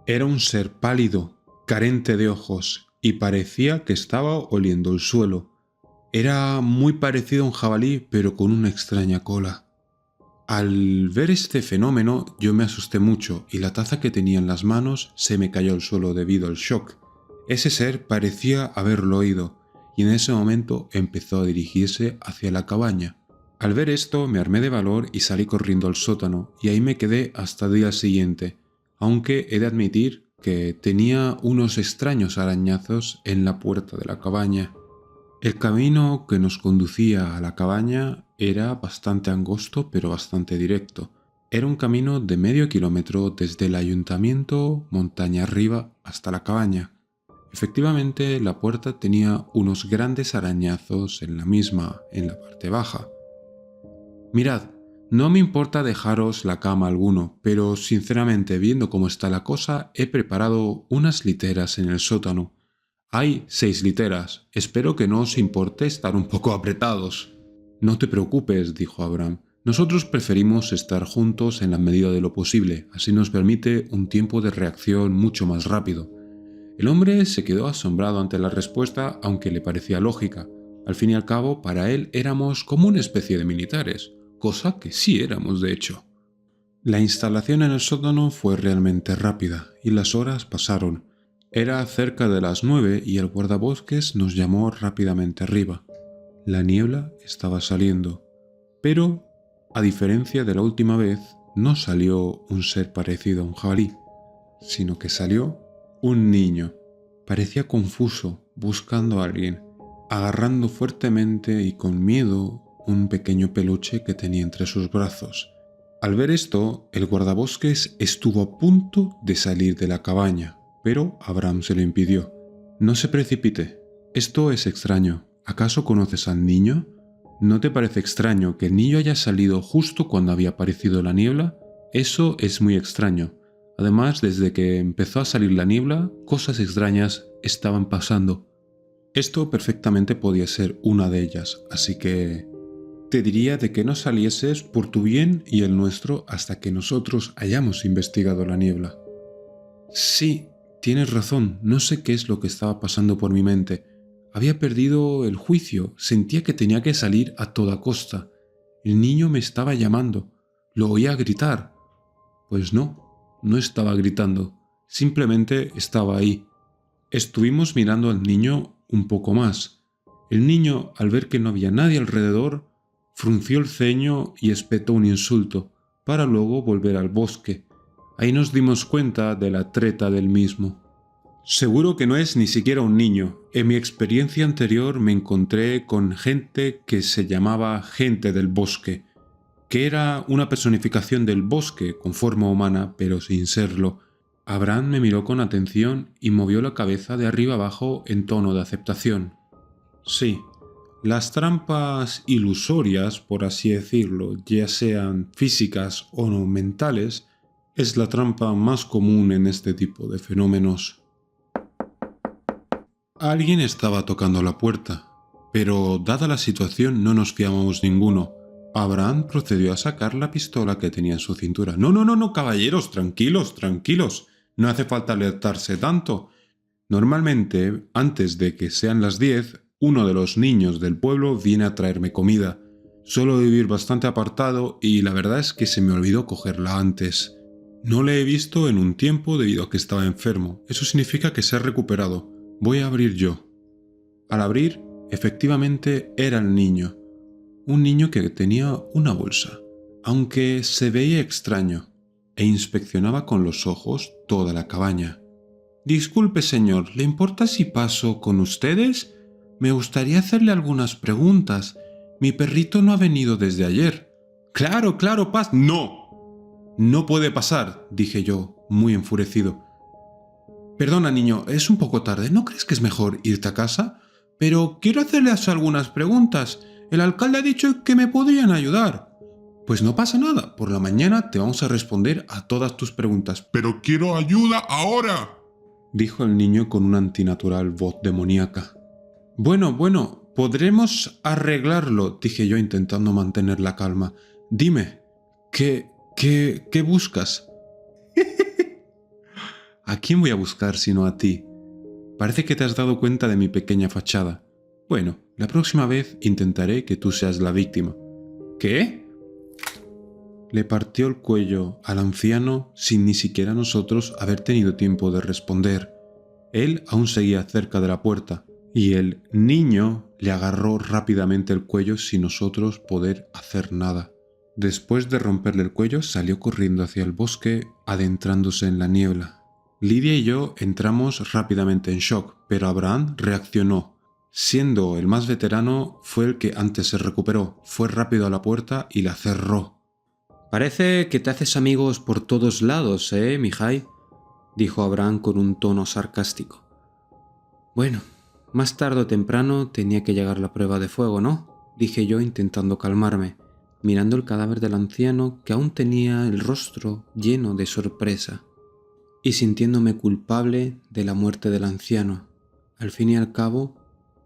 Speaker 2: Era un ser pálido, carente de ojos, y parecía que estaba oliendo el suelo. Era muy parecido a un jabalí, pero con una extraña cola. Al ver este fenómeno yo me asusté mucho y la taza que tenía en las manos se me cayó al suelo debido al shock. Ese ser parecía haberlo oído, y en ese momento empezó a dirigirse hacia la cabaña. Al ver esto me armé de valor y salí corriendo al sótano, y ahí me quedé hasta el día siguiente, aunque he de admitir que tenía unos extraños arañazos en la puerta de la cabaña. El camino que nos conducía a la cabaña era bastante angosto pero bastante directo. Era un camino de medio kilómetro desde el ayuntamiento montaña arriba hasta la cabaña. Efectivamente, la puerta tenía unos grandes arañazos en la misma, en la parte baja. Mirad, no me importa dejaros la cama alguno, pero sinceramente viendo cómo está la cosa, he preparado unas literas en el sótano. Hay 6 literas, espero que no os importe estar un poco apretados. No te preocupes, dijo Abraham. Nosotros preferimos estar juntos en la medida de lo posible, así nos permite un tiempo de reacción mucho más rápido. El hombre se quedó asombrado ante la respuesta, aunque le parecía lógica. Al fin y al cabo, para él éramos como una especie de militares, cosa que sí éramos de hecho. La instalación en el sótano fue realmente rápida, y las horas pasaron. Era cerca de las 9 y el guardabosques nos llamó rápidamente arriba. La niebla estaba saliendo, pero, a diferencia de la última vez, no salió un ser parecido a un jabalí, sino que salió un niño. Parecía confuso, buscando a alguien, agarrando fuertemente y con miedo un pequeño peluche que tenía entre sus brazos. Al ver esto, el guardabosques estuvo a punto de salir de la cabaña, pero Abraham se lo impidió. No se precipite. Esto es extraño. ¿Acaso conoces al niño? ¿No te parece extraño que el niño haya salido justo cuando había aparecido la niebla? Eso es muy extraño. Además, desde que empezó a salir la niebla, cosas extrañas estaban pasando. Esto perfectamente podía ser una de ellas, así que te diría de que no salieses por tu bien y el nuestro hasta que nosotros hayamos investigado la niebla. Sí, tienes razón, no sé qué es lo que estaba pasando por mi mente. Había perdido el juicio, sentía que tenía que salir a toda costa. El niño me estaba llamando, lo oía gritar. Pues no estaba gritando, simplemente estaba ahí. Estuvimos mirando al niño un poco más. El niño, al ver que no había nadie alrededor, frunció el ceño y espetó un insulto, para luego volver al bosque. Ahí nos dimos cuenta de la treta del mismo. Seguro que no es ni siquiera un niño. En mi experiencia anterior me encontré con gente que se llamaba gente del bosque, que era una personificación del bosque con forma humana, pero sin serlo. Abraham me miró con atención y movió la cabeza de arriba abajo en tono de aceptación. Sí, Las trampas ilusorias, por así decirlo, ya sean físicas o no mentales, es la trampa más común en este tipo de fenómenos. Alguien estaba tocando la puerta, pero dada la situación no nos fiábamos ninguno. Abraham procedió a sacar la pistola que tenía en su cintura. No, caballeros, tranquilos, tranquilos. No hace falta alertarse tanto. Normalmente, antes de que sean las 10, uno de los niños del pueblo viene a traerme comida. Suelo vivir bastante apartado y la verdad es que se me olvidó cogerla antes. No le he visto en un tiempo debido a que estaba enfermo. Eso significa que se ha recuperado. Voy a abrir yo. Al abrir, efectivamente era el niño. Un niño que tenía una bolsa, aunque se veía extraño, e inspeccionaba con los ojos toda la cabaña. Disculpe, señor, ¿le importa si paso con ustedes? Me gustaría hacerle algunas preguntas. Mi perrito no ha venido desde ayer. Claro, ¡No! No puede pasar, dije yo, muy enfurecido. Perdona, niño, es un poco tarde. ¿No crees que es mejor irte a casa? Pero quiero hacerles algunas preguntas. El alcalde ha dicho que me podrían ayudar. Pues no pasa nada. Por la mañana te vamos a responder a todas tus preguntas.
Speaker 3: ¡Pero quiero ayuda ahora!
Speaker 2: Dijo el niño con una antinatural voz demoníaca. Bueno, podremos arreglarlo, dije yo intentando mantener la calma. Dime, ¿qué buscas? ¿A quién voy a buscar sino a ti? Parece que te has dado cuenta de mi pequeña fachada. Bueno, la próxima vez intentaré que tú seas la víctima. ¿Qué? Le partió el cuello al anciano sin ni siquiera nosotros haber tenido tiempo de responder. Él aún seguía cerca de la puerta, y el niño le agarró rápidamente el cuello sin nosotros poder hacer nada. Después de romperle el cuello, salió corriendo hacia el bosque, adentrándose en la niebla. Lidia y yo entramos rápidamente en shock, pero Abraham reaccionó. Siendo el más veterano, fue el que antes se recuperó, fue rápido a la puerta y la cerró.
Speaker 1: Parece que te haces amigos por todos lados, Mijai, dijo Abraham con un tono sarcástico. Bueno, más tarde o temprano tenía que llegar la prueba de fuego, ¿no? Dije yo intentando calmarme, mirando el cadáver del anciano que aún tenía el rostro lleno de sorpresa, y sintiéndome culpable de la muerte del anciano. Al fin y al cabo,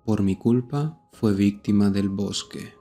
Speaker 1: por mi culpa, fue víctima del bosque.